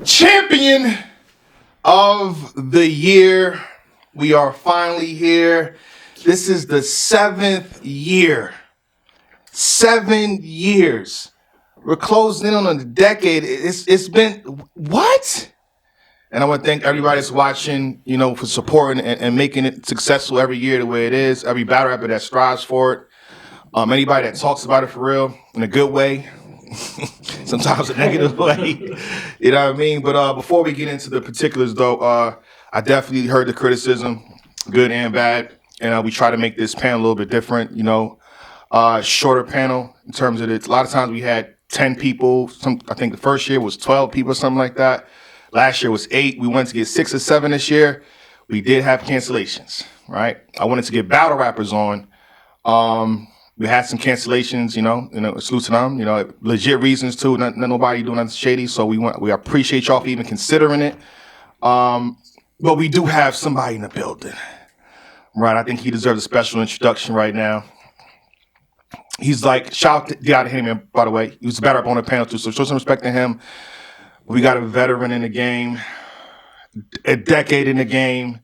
Champion of the year. We are finally here. This is the 7th year. 7 years. We're closing in on a decade. It's been what? And I want to thank everybody that's watching, for supporting and making it successful every year the way it is. Every battle rapper that strives for it. Anybody that talks about it for real in a good way. Sometimes a negative way. You know what I mean? But before we get into the particulars, though, I definitely heard the criticism, good and bad. And we try to make this panel a little bit different, shorter panel in terms of it. A lot of times we had 10 people. I think the first year was 12 people, something like that. Last year was 8. We wanted to get 6 or 7 this year. We did have cancellations, right? I wanted to get battle rappers on. We had some cancellations, salute to them, legit reasons too. Not nobody doing nothing shady. So we appreciate y'all for even considering it. But we do have somebody in the building, right? I think he deserves a special introduction right now. He's like, shout out to him, by the way. He was a battle rapper on the panel too, so show some respect to him. We got a veteran in the game, a decade in the game.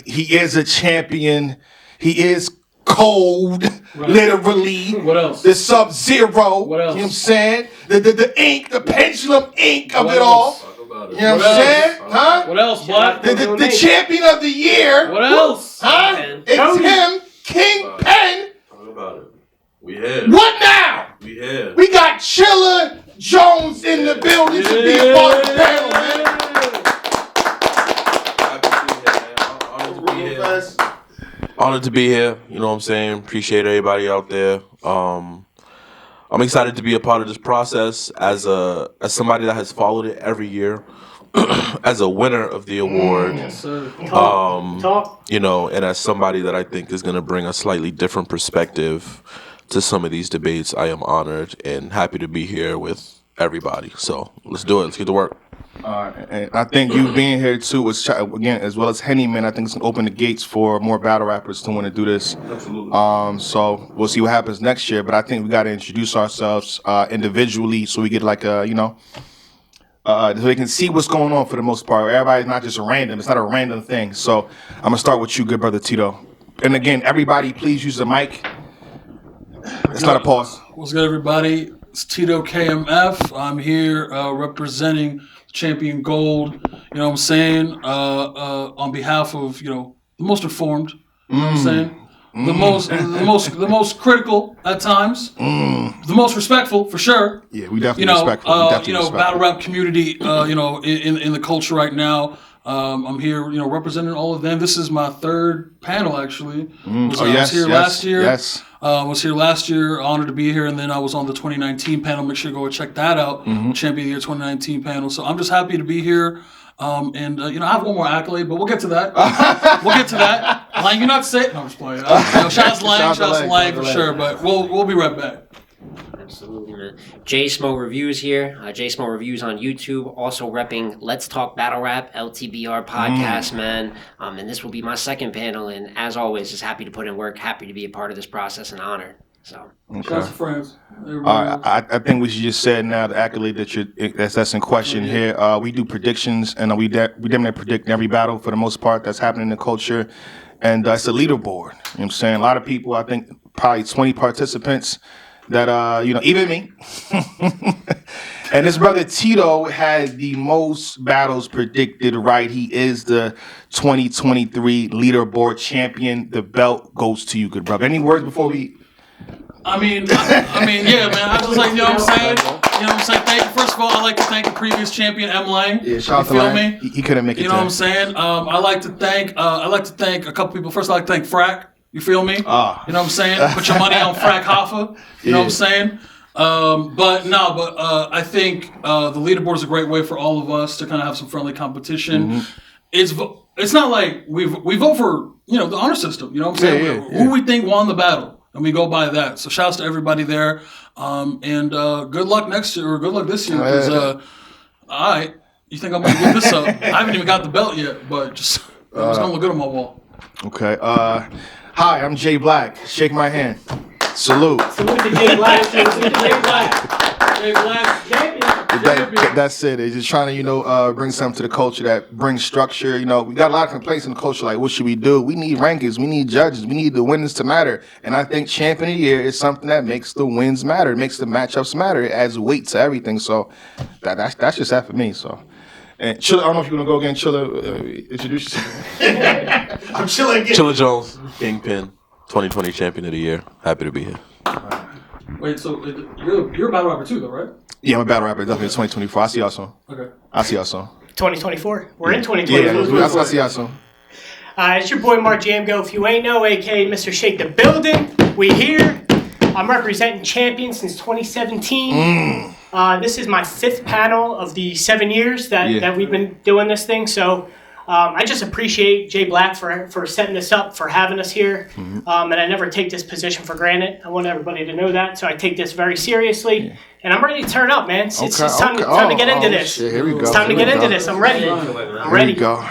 He is a champion. He is cold, right. Literally. What else? The Sub-Zero. What else? You know what I'm saying? The ink, the pendulum ink of what it else? all. You know what I'm saying? Huh? What else, what? The champion of the year. What else? Huh? It's him, King Pen. Talk about it. We here. What now? We here. We got Chilla Jones in the building to be a part of the panel, man. Honored to be here. You know what I'm saying? Appreciate everybody out there. I'm excited to be a part of this process as somebody that has followed it every year, as a winner of the award. Yes, sir. And as somebody that I think is going to bring a slightly different perspective to some of these debates. I am honored and happy to be here with everybody. So let's do it. Let's get to work. And I think you being here too was, again, as well as Henny, man, I think it's gonna open the gates for more battle rappers to want to do this. Absolutely. So we'll see what happens next year. But I think we got to introduce ourselves individually so we get like a, so they can see what's going on for the most part. Everybody's not just a random. It's not a random thing. So I'm gonna start with you, good brother Tito. And again, everybody, please use the mic. It's not a pause. What's good, everybody? It's Tito KMF. I'm here representing Champion Gold. You know what I'm saying? On behalf of the most informed. You know what I'm saying? The most critical at times. The most respectful for sure. Yeah, we definitely respectful. Battle rap community. In the culture right now. I'm here, representing all of them. This is my third panel, actually. I was here last year. Yes. Was here last year. Honored to be here, and then I was on the 2019 panel. Make sure you go and check that out. Champion of the Year 2019 panel. So I'm just happy to be here. I have one more accolade, but we'll get to that. Lang, you're not sick. No, I'm just playing. Shout out to Lang for sure. But we'll be right back. Absolutely, man. J Smo Reviews here. J Smo Reviews on YouTube. Also repping Let's Talk Battle Rap, LTBR podcast, man. And this will be my second panel. And as always, just happy to put in work. Happy to be a part of this process and honored. So. Okay. Shout out to friends. I think we should just say now the accolade that's in question here. We do predictions, and we definitely predict every battle for the most part that's happening in the culture. And it's a leaderboard. You know what I'm saying? A lot of people, I think probably 20 participants. That even me, and his brother Tito had the most battles predicted. Right, he is the 2023 leaderboard champion. The belt goes to you, good brother. Any words before we? Yeah, man. I just like, you know what I'm saying. Thank you. First of all, I'd like to thank the previous champion, M. Lang. Yeah, shout out to Lang. He couldn't make it. You know what I'm saying. I like to thank a couple people. First, I like to thank Frack. You feel me? You know what I'm saying? Put your money on Frack Hoffa. You know what I'm saying? I think the leaderboard is a great way for all of us to kind of have some friendly competition. It's not like we vote for the honor system. You know what I'm saying? Who we think won the battle, and we go by that. So shouts to everybody there, and good luck next year or good luck this year. Because all right, you think I'm gonna give this up? I haven't even got the belt yet, but just it's gonna look good on my wall. Okay. Hi, I'm Jay Black. Shake my hand. Salute. Salute to Jay Black. Salute to Jay Black. Jay Black, champion. That's it. They're just trying to, bring something to the culture that brings structure. We got a lot of complaints in the culture, like, what should we do? We need rankings. We need judges. We need the wins to matter. And I think champion of the year is something that makes the wins matter. It makes the matchups matter. It adds weight to everything. So that's just that for me. So. And Chilla, I don't know if you want to go again. Chilla, introduce yourself. I'm Chilla again. Chilla Jones, Kingpin, 2020 champion of the year. Happy to be here. Wait, so you're a battle rapper too, though, right? Yeah, I'm a battle rapper. Definitely 2024. I see y'all soon. Okay. I see y'all soon. 2024. We're in 2024. Yeah, I see y'all soon. It's your boy Mark Jamgo. If you ain't know, aka Mr. Shake the Building, we here. I'm representing Champion since 2017. This is my 5th panel of the 7 years that we've been doing this thing. So I just appreciate Jay Black for setting this up, for having us here. And I never take this position for granted. I want everybody to know that. So I take this very seriously. Yeah. And I'm ready to turn up, man. It's time to get into this. Shit, here we go. It's time to get into this. I'm ready. I'm ready. Here we go.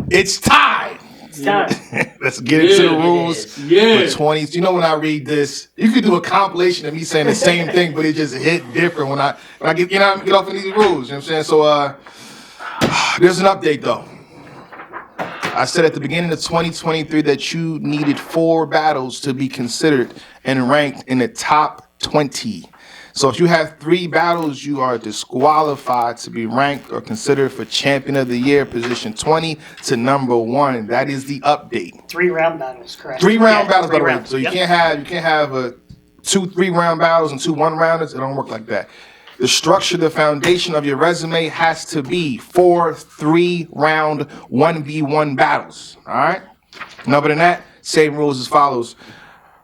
It's time. It's time. Let's get into the rules for 20s. When I read this, you could do a compilation of me saying the same thing, but it just hit different when I get get off of these rules. You know what I'm saying? So there's an update though. I said at the beginning of 2023 that you needed 4 battles to be considered and ranked in the top 20. So if you have 3 battles, you are disqualified to be ranked or considered for champion of the year, position 20 to number 1. That is the update. 3 round battles, correct? 3 round battles, by the way. So you Yep. can't have 2 3-round battles and 2 1-rounders. It don't work like that. The structure, the foundation of your resume has to be 4 3-round 1v1 battles. All right. And other than that, same rules as follows.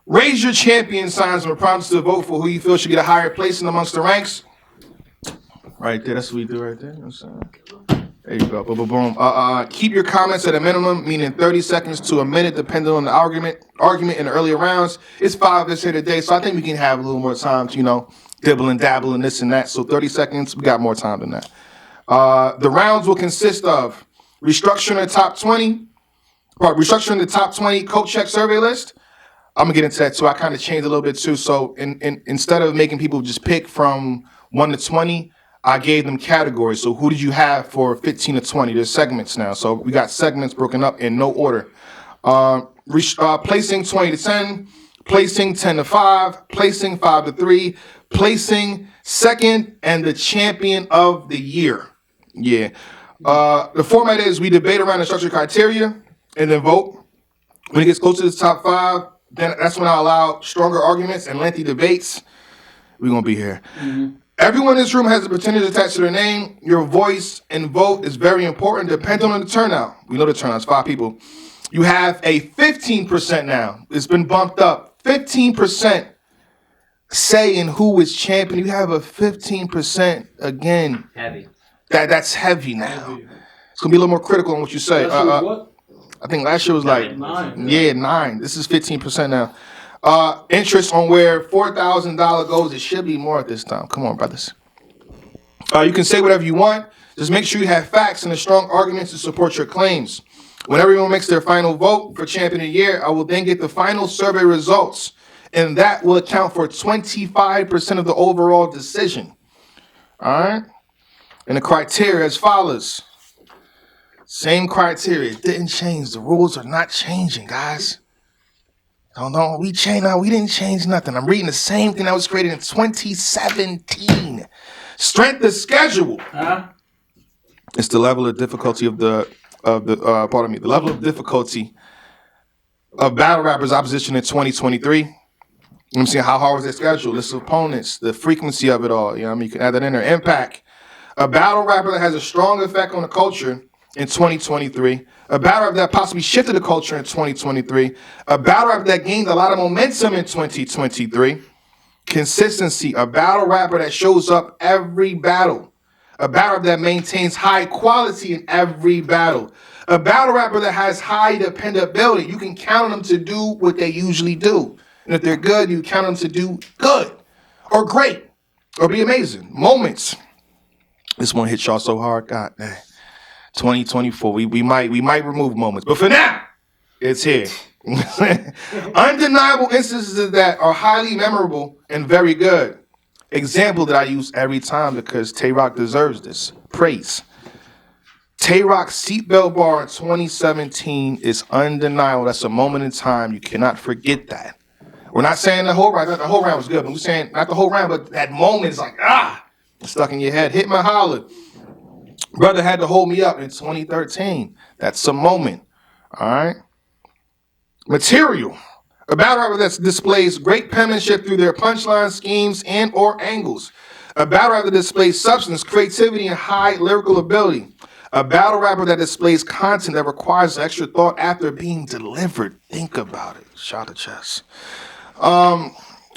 Raise your champion signs and promise to vote for who you feel should get a higher placing amongst the ranks. Right there, that's what we do right there. You know what I'm saying? There you go. Boom, boom, boom. Keep your comments at a minimum, meaning 30 seconds to a minute, depending on the argument in the earlier rounds. It's 5 of us here today, so I think we can have a little more time to, dibble and dabble and this and that. So 30 seconds, we got more time than that. The rounds will consist of restructuring the top 20 coach check survey list. I'm gonna get into that too. I kind of changed a little bit too. So instead of making people just pick from 1 to 20, I gave them categories. So who did you have for 15 to 20? There's segments now. So we got segments broken up in no order. Placing 20 to 10, placing 10 to 5, placing 5 to 3, placing second, and the champion of the year. Yeah. The format is we debate around the structured criteria and then vote. When it gets close to the top 5, then that's when I allow stronger arguments and lengthy debates. We're going to be here. Mm-hmm. Everyone in this room has a percentage attached to their name. Your voice and vote is very important, depending on the turnout. We know the turnout's 5 people. You have a 15% now. It's been bumped up. 15% saying who is champion. You have a 15% again. Heavy. That's heavy now. It's going to be a little more critical on what you say. What? I think last year was like 9. Yeah, 9. This is 15% now. Interest on where $4,000 goes. It should be more at this time. Come on, brothers. You can say whatever you want. Just make sure you have facts and a strong argument to support your claims. When everyone makes their final vote for champion of the year, I will then get the final survey results, and that will account for 25% of the overall decision. All right? And the criteria as follows. Same criteria. It didn't change. The rules are not changing, guys. No, we didn't change nothing. I'm reading the same thing that was created in 2017. Strength of schedule. It's the level of difficulty the level of difficulty of battle rappers' opposition in 2023. I'm seeing how hard was their schedule, list of opponents, the frequency of it all. You can add that in there. Impact. A battle rapper that has a strong effect on the culture in 2023. A battle rapper that possibly shifted the culture in 2023. A battle rapper that gained a lot of momentum in 2023. Consistency. A battle rapper that shows up every battle. A battle rapper that maintains high quality in every battle. A battle rapper that has high dependability. You can count on them to do what they usually do. And if they're good, you count on them to do good or great or be amazing. Moments. This one hit y'all so hard. God damn. 2024. We might remove moments. But for now, it's here. Undeniable instances that are highly memorable and very good. example that I use every time because Tay-Rock deserves this praise. Tay-Rock's seatbelt bar in 2017 is undeniable. That's a moment in time. You cannot forget that. We're not saying the whole round. The whole round was good, but we're saying not the whole round, but that moment is like, it's stuck in your head. Hit my holler. Brother had to hold me up in 2013. That's a moment. All right. Material. A battle rapper that displays great penmanship through their punchline schemes and or angles. A battle rapper that displays substance, creativity, and high lyrical ability. A battle rapper that displays content that requires extra thought after being delivered. Think about it. Shot to chest.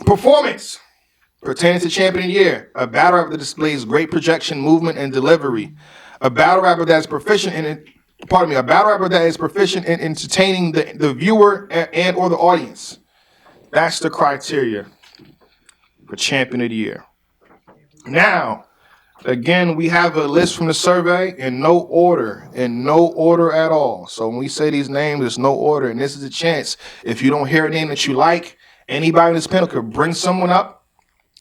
Performance. Pertaining to Champion of the Year. A battle rapper that displays great projection, movement, and delivery. A battle rapper that is proficient in it. A battle rapper that is proficient in entertaining the viewer and or the audience. That's the criteria for Champion of the Year. Now, again, we have a list from the survey in no order at all. So when we say these names, there's no order, and this is a chance. If you don't hear a name that you like, anybody in this panel could bring someone up,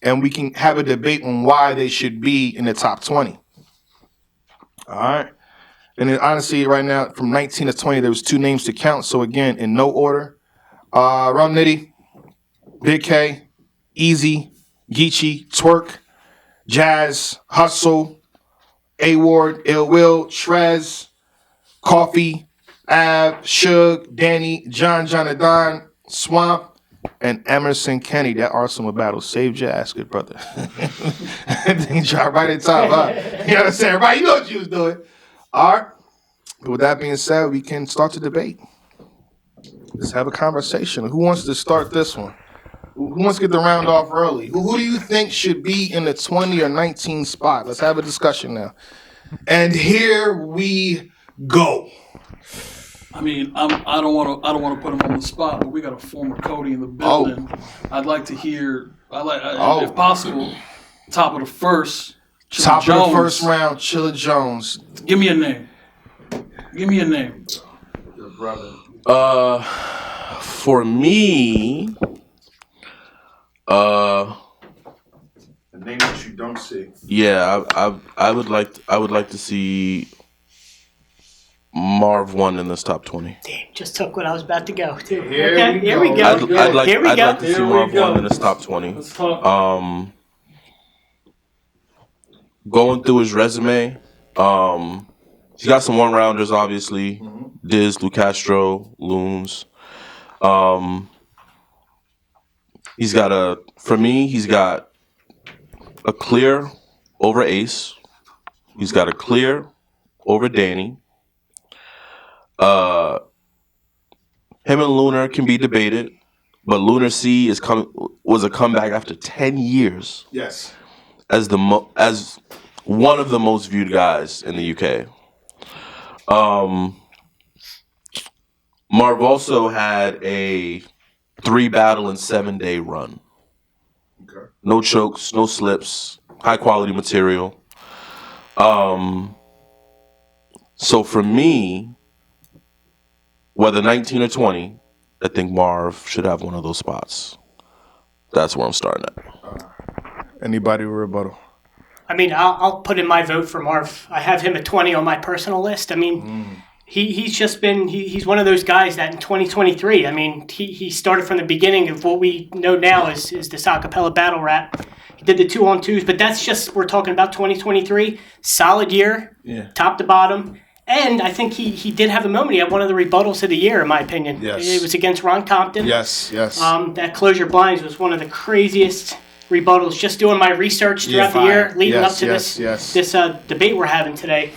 and we can have a debate on why they should be in the top 20. All right? And then honestly, right now, from 19 to 20, there was 2 names to count. So again, in no order, Rum Nitty, Big K, Easy, Geechee, Twerk, Jazz, Hustle, A-Ward, Ill Will, Trez, Coffee, Av, Suge, Danny, John Jonathan, Swamp, and Emerson Kenny. That Arsenal battle saved your ass, good brother. He dropped right at the top, huh? You know what I'm saying? Right, you know what you was doing. All right. But with that being said, we can start the debate. Let's have a conversation. Who wants to start this one? Who wants to get the round off early? Who do you think should be in the 20 or 19 spot? Let's have a discussion now. And here we go. I mean, I don't want to put him on the spot, but we got a former Cody in the building. I'd like to hear, if possible, top of the first. Chilla Top Jones. of the first round, Chilla Jones. Give me a name. Give me a name. Your brother. For me, A name that you don't see. yeah, I would like to see Marv 1 in this top 20. Damn, just took what I was about to go to. Here Okay, we here go. we go. I'd like to see Here we Marv go. 1 in this top 20. Let's talk. Going through his resume, he's got some one-rounders, obviously. Diz, Lou Castro, Loons. He's got a clear over Ace. He's got a clear over Danny. Him and Lunar can be debated, but Lunar C was a comeback after 10 years. Yes. As one of the most viewed guys in the UK. Marv also had a 3-battle and 7-day run. Okay. No chokes, no slips, high quality material. So for me, whether 19 or 20, I think Marv should have one of those spots. That's where I'm starting at. Anybody with rebuttal? I mean, I'll put in my vote for Marv. I have him at 20 on my personal list. I mean, he's just been, he's one of those guys that in 2023, I mean, he started from the beginning of what we know now is this acapella battle rap. He did the 2-on-2s, but that's just, we're talking about 2023. Solid year, top to bottom. And I think he did have a moment. He had one of the rebuttals of the year, in my opinion. Yes. It was against Ron Compton. Yes. That Close Your Blinds was one of the craziest rebuttals. Just doing my research throughout the year leading up to this debate we're having today.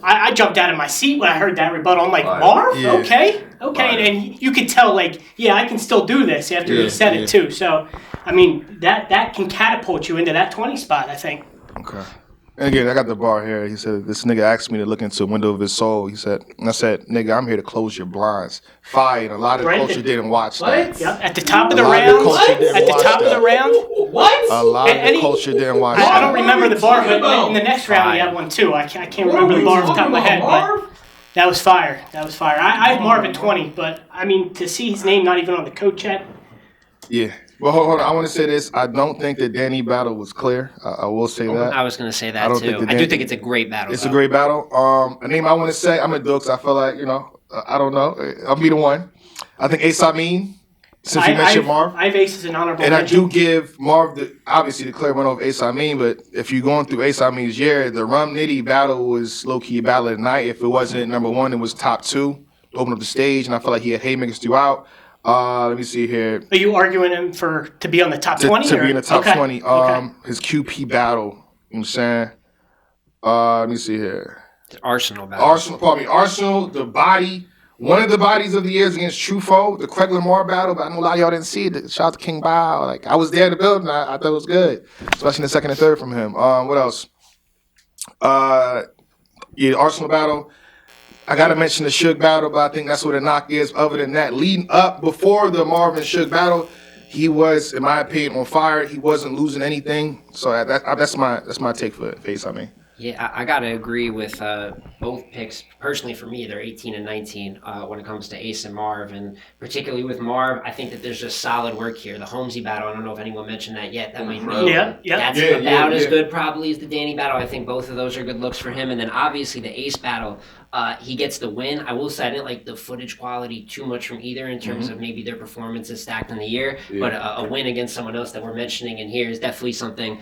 I jumped out of my seat when I heard that rebuttal. I'm like, Marv? Yeah. Okay. And you could tell, like, yeah, I can still do this after you said it, too. So, I mean, that can catapult you into that 20 spot, I think. Okay. And again, I got the bar here. He said, this nigga asked me to look into the window of his soul. He said, and I said, nigga, I'm here to close your blinds. Fire. And a lot of the culture didn't watch that. Yep. At the top of the round. At the top of the round. What? A lot of the culture didn't watch that. I don't remember the bar, but in the next round, he had one, too. I can't remember the bar off the top of my head, but that was fire. I have Marv at 20, but, I mean, to see his name not even on the code chat, Yeah. Well, hold on. I want to say this. I don't think the Danny battle was clear. I will say that. I was going to say I that don't too. think I do think it's a great battle. It's though. a great battle. A name I want to say, I'm a Dukes. I feel like, I don't know. I'll be the one. I think Ace Amin, since you mentioned Marv. I have Ace as an honorable And mention. I do give Marv, obviously, the clear one over Ace Amin, but if you're going through Ace Amin's year, the Rum Nitty battle was low-key battle of the night. If it wasn't number one, it was top two to open up the stage, and I feel like he had haymakers throughout. Let me see here. Are you arguing him to be on the top 20? To be in the top 20. Okay. His QP battle, you know what I'm saying? Let me see here. Arsenal battle. Arsenal, the body. One of the bodies of the year is against Truffaut, the Craig Lamar battle, but I know a lot of y'all didn't see it. Shout out to King Bao. Like, I was there in the building. I thought it was good, especially in the second and third from him. What else? Arsenal battle. I got to mention the Suge battle, but I think that's what the knock is. Other than that, leading up before the Marvin Suge battle, he was, in my opinion, on fire. He wasn't losing anything. So that's my take for Face, I mean. Yeah, I got to agree with both picks. Personally, for me, they're 18 and 19 when it comes to Ace and Marv. And particularly with Marv, I think that there's just solid work here. The Holmesy battle, I don't know if anyone mentioned that yet. That might be that's about as good probably as the Danny battle. I think both of those are good looks for him. And then obviously the Ace battle, he gets the win. I will say I didn't like the footage quality too much from either in terms of maybe their performances stacked in the year. Yeah. But a win against someone else that we're mentioning in here is definitely something.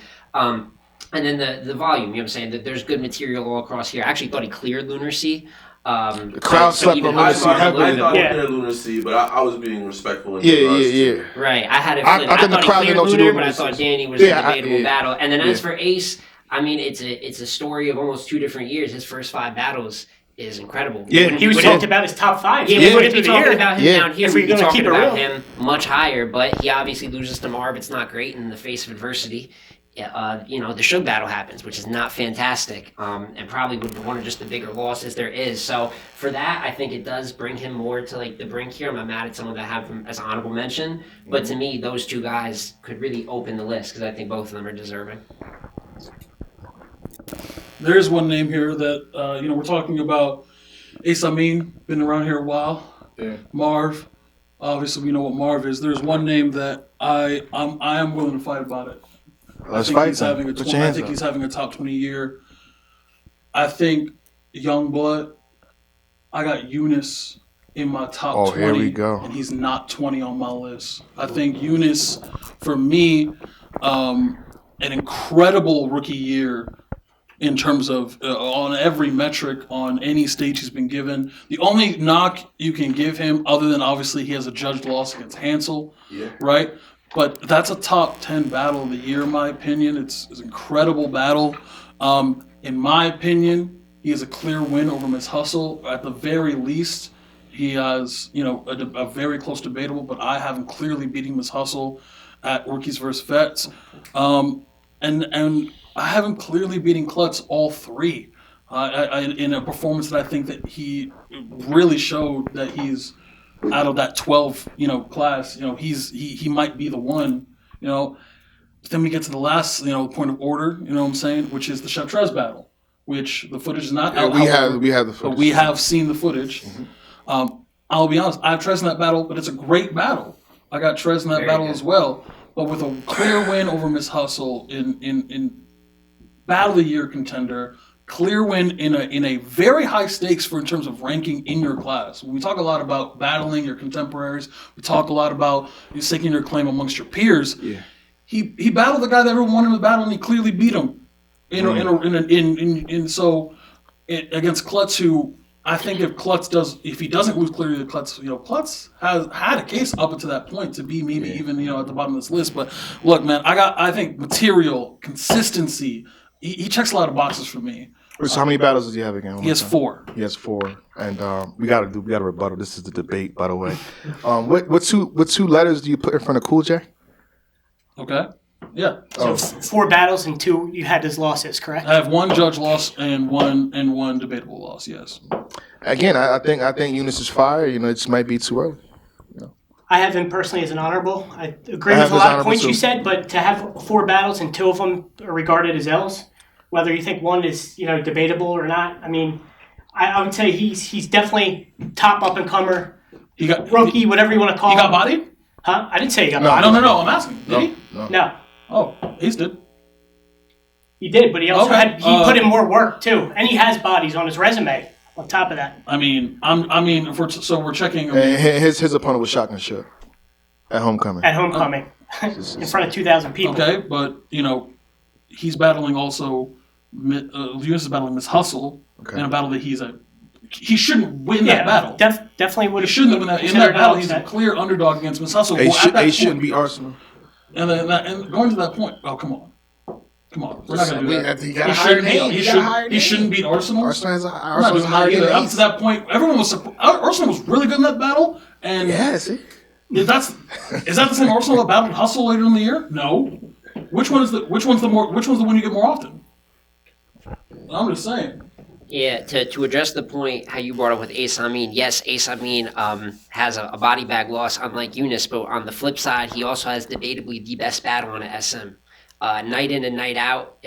And then the volume, you know what I'm saying? That there's good material all across here. I actually thought he cleared Lunar Sea. The crowd slept on Lunar Sea heavily. I thought he cleared Lunar Sea, but I was being respectful. Yeah. Right. I had it flipped. I thought the crowd didn't know Lunar, but I thought Danny was a debatable battle. And then as for Ace, I mean, it's a story of almost 2 different years. His first 5 battles is incredible. Yeah, he was talking about his top 5. Yeah, we wouldn't be talking about him down here. If we'd be talking about real. him much higher, but he obviously loses to Marv. It's not great in the face of adversity. The Suge battle happens, which is not fantastic, and probably would be one of just the bigger losses there is. So for that, I think it does bring him more to like the brink here. I'm not mad at someone that have him as an honorable mention, but to me, those 2 guys could really open the list because I think both of them are deserving. There's one name here that we're talking about. Ace Amin, been around here a while. Yeah. Marv, obviously we know what Marv is. There's one name that I am willing to fight about it. Let's fight. He's having he's having a top 20 year. I think Youngblood. I got Eunice in my top 20. Here we go. And he's not 20 on my list. I think Eunice, for me, an incredible rookie year in terms of on every metric, on any stage he's been given. The only knock you can give him, other than obviously he has a judged loss against Hansel, right? But that's a top 10 battle of the year, in my opinion. It's an incredible battle. In my opinion, he has a clear win over Miss Hustle. At the very least, he has, a very close debatable, but I have him clearly beating Miss Hustle at Rookies vs. Vets. And I have him clearly beating Klutz all 3 in a performance that I think that he really showed that he's out of that 12, class. He might be the one. But then we get to the last, point of order. You know what I'm saying? Which is the Chef Trez battle, which the footage is not out. We have the footage. But we have seen the footage. Mm-hmm. I'll be honest. I have Trez in that battle, but it's a great battle. I got Trez in that battle as well, but with a clear win over Miss Hustle in battle of the year contender. Clear win in a very high stakes in terms of ranking in your class. We talk a lot about battling your contemporaries. We talk a lot about staking your claim amongst your peers. Yeah. He battled the guy that everyone wanted him to battle, and he clearly beat him. So against Klutz, who I think if he doesn't lose clearly to Klutz, Klutz has had a case up until that point to be maybe even at the bottom of this list. But look, man, I think material consistency. He checks a lot of boxes for me. So how many battles does he have again? He has 4. He has 4, and we got to rebuttal. This is the debate, by the way. What two letters do you put in front of Cool J? Okay. Yeah. So 4 battles and 2 you had as losses, correct? I have 1 judge loss and one debatable loss. Yes. Again, I think Eunice is fire. It just might be too early. I have him personally as an honorable. I agree with a lot of points you said, but to have 4 battles and 2 of them are regarded as L's, whether you think one is debatable or not, I mean, I would say he's definitely top up and comer, rookie, whatever you want to call him. He got bodied? Huh? I didn't say he got No. bodies. No. I'm asking. Did he? No. Oh, he's did. He did, but he also Okay, he put in more work too, and he has bodies on his resume. On top of that, I mean, so we're checking. And his opponent was Shotgun Ship at homecoming. at homecoming, in front of 2,000 people. Okay, but he's battling also. Eunice is battling Miss Hustle in a battle that he shouldn't win that battle. Definitely would He have. shouldn't have won that. In that battle, he's a clear underdog against Miss Hustle. They shouldn't be Arsenal. And going to that point, come on. We're not going to do that. He got a higher name. He shouldn't beat Arsenal. Arsenal I'm not doing that either. Up to that point, everyone was Arsenal was really good in that battle. And see? is that the same Arsenal that battled Hustle later in the year? No. Which one's the one you get more often? I'm just saying. Yeah, to address the point how you brought up with Ace Amin, yes, Ace Amin has a body bag loss unlike Eunice, but on the flip side, he also has debatably the best battle on a SM. Night in and night out,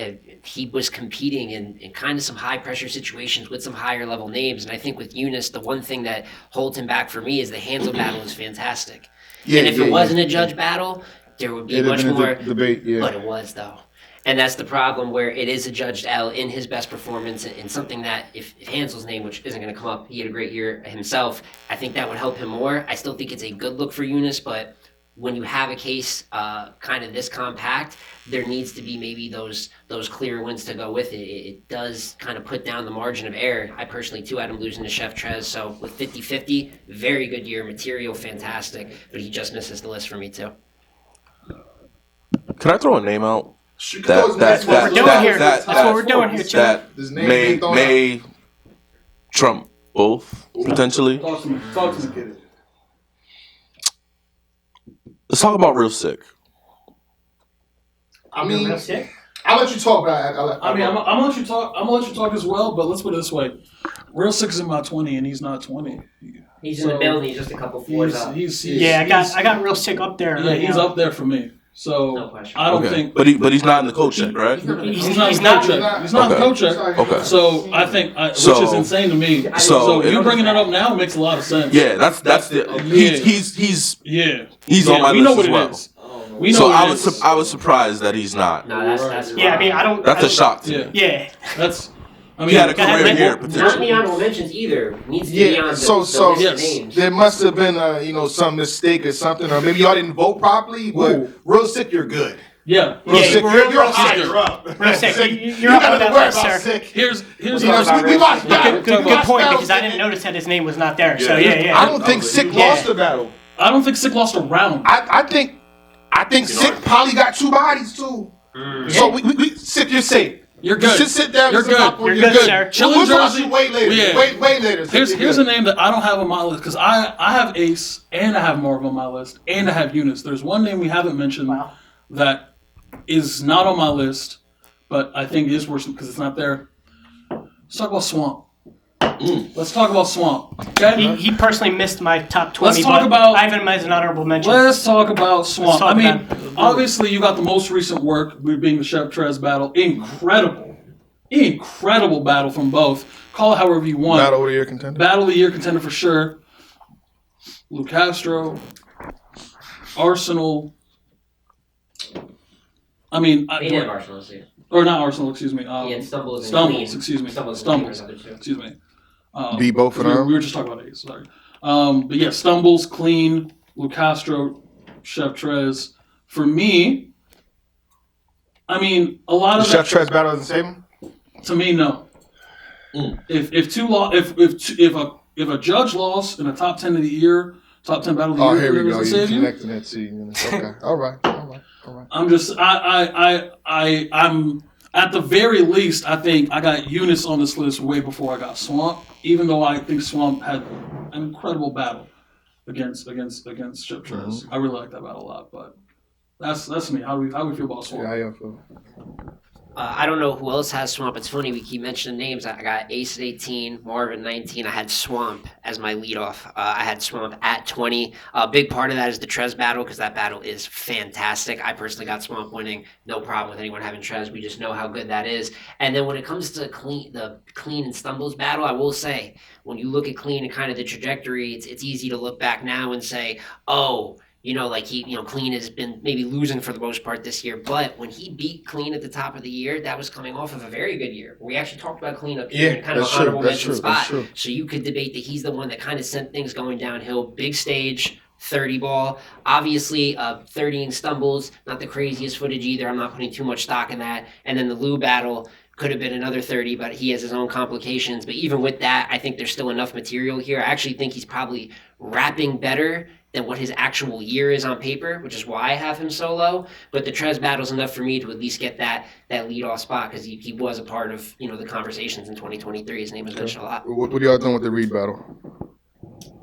he was competing in kind of some high pressure situations with some higher level names. And I think with Eunice, the one thing that holds him back for me is the Hansel battle is fantastic. And if it wasn't a judge battle, there would be much more debate. Yeah. But it was though. And that's the problem where it is a judged L in his best performance in something that if Hansel's name, which isn't going to come up, he had a great year himself, I think that would help him more. I still think it's a good look for Eunice, but when you have a case kind of this compact, there needs to be maybe those clear wins to go with it. It does kind of put down the margin of error. I personally, too, had him losing to Chef Trez. So with 50-50, very good year, material fantastic, but he just misses the list for me, too. Can I throw a name out? That's what we're doing here, Chip. That may trump both, potentially. Talk to me, kid. Let's talk about Real Sick. I mean, Real Sick? I'll let you talk, but I'm gonna let you talk. I'm gonna let you talk as well. But let's put it this way: Real Sick is in my 20, and he's not 20. He's in the building. He's just a couple floors up. I got Real Sick up there. Yeah, he's up there for me. So No question. I don't think. But he's not in the coach check, right? He's not in the coach check. Okay. So I think, which is insane to me. So you bringing it up now makes a lot of sense. Yeah, that's the he's on my we know list what as well. it is. We know what I was surprised that he's not. No, that's Yeah, I mean, I don't. That's a shock to me. Yeah. That's. I mean, He had a career ahead, year not potentially. the honorable mentions either. Needs to be on the So list of yes. names. there must have been some mistake or something, or maybe y'all didn't vote properly. But Ooh. Real Sick, you're good. yeah. Real Sick, Real you're Sick. higher up. Real Sick, you're You up gotta on that be worried list, about sir. Sick. Here's You the know, we watched Good battles. point, because I didn't notice that his name was not there. So yeah. I don't think Sick lost the battle. I don't think Sick lost a round. I think Sick probably got 2 bodies too. So we Sick, you're safe. You're good. Just sit down. You're Mr. good. Popcorn, You're good, sir. Chilling We'll talk to Jersey. you way later. Yeah. Way later. Sick, Here's you're a good. name that I don't have on my list because I have Ace and I have Marv on my list and I have Eunice. There's one name we haven't mentioned that is not on my list, but I think is worse because it's not there. Let's talk about Swamp. Let's talk about Swamp. Okay? He personally missed my top 20. Let's talk but about- I have him as an honorable mention. Let's talk about Swamp. talk I mean, about it. obviously you got the most recent work being the Chef Trez battle. Incredible battle from both. Call it however you want. Battle of the year contender. Battle of the year contender for sure. Lou Castro, Arsenal. I mean, He did Arsenal, see. or not Arsenal. Excuse me. He had Stumbles and Stumbles. Clean. Excuse me. Stumbles. And Clean Stumbles. were the other two. Excuse me. Beat both of them. We were just talking about Ace. Sorry. But yeah, Stumbles, Clean, Lou Castro, Chef Trez. For me, I mean, a lot The of Chef Trez battle doesn't save him. to me, no. If a judge lost in a top 10 of the year, top 10 battle of the Oh, year, here we go. doesn't You save you. connecting that to you. Okay. All right. I'm just I'm at the very least I think I got Eunice on this list way before I got Swamp, even though I think Swamp had an incredible battle against Chip Trez. I really like that battle a lot, but that's me. How do we feel about Swamp? Yeah, I feel. I don't know who else has Swamp. It's funny, we keep mentioning names. I got Ace at 18, Marv at 19. I had Swamp as my leadoff. I had Swamp at 20. A big part of that is the Trez battle, because that battle is fantastic. I personally got Swamp winning. No problem with anyone having Trez. We just know how good that is. And then when it comes to the Clean and Stumbles battle, I will say, when you look at Clean and kind of the trajectory, it's easy to look back now and say, oh, like Clean has been maybe losing for the most part this year. But when he beat Clean at the top of the year, that was coming off of a very good year. We actually talked about Clean up here in kind of an honorable mention spot. So you could debate that he's the one that kind of sent things going downhill. Big stage, 30 ball. Obviously, 30 in stumbles, not the craziest footage either. I'm not putting too much stock in that. And then the Lou battle could have been another 30, but he has his own complications. But even with that, I think there's still enough material here. I actually think he's probably rapping better than what his actual year is on paper, which is why I have him so low. But the Trez battle's enough for me to at least get that lead-off spot because he was a part of the conversations in 2023. His name was mentioned a lot. What are y'all doing with the Reed battle?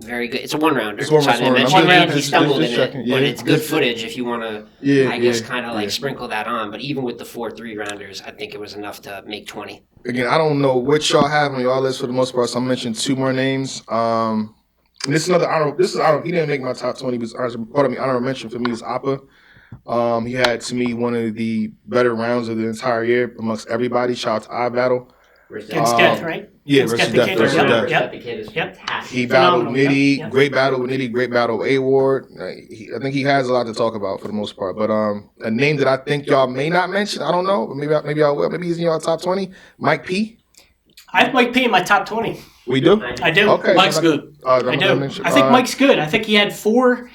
Very good. It's a one-rounder. It's one round. He stumbled in it, yeah, but it's good footage if you want to, I guess, kind of sprinkle that on. But even with the 4 3-rounders, I think it was enough to make 20. Again, I don't know which y'all have on y'all list for the most part, so I'm mentioning 2 more names. And this is another honorable. He didn't make my top 20, but honorable mention for me is Appa. He had, to me, one of the better rounds of the entire year amongst everybody. Shout out to iBattle. Against Death, right? Yeah, versus Death. Yep. He battled Nitty. Great battle with Nitty. Great battle with A-Ward. I think he has a lot to talk about for the most part. But a name that I think y'all may not mention, I don't know, but maybe y'all will. Maybe he's in y'all top 20. Mike P. I have Mike P in my top 20. We do? I do. Okay. Mike's good. I do. I think Mike's good. I think he had 4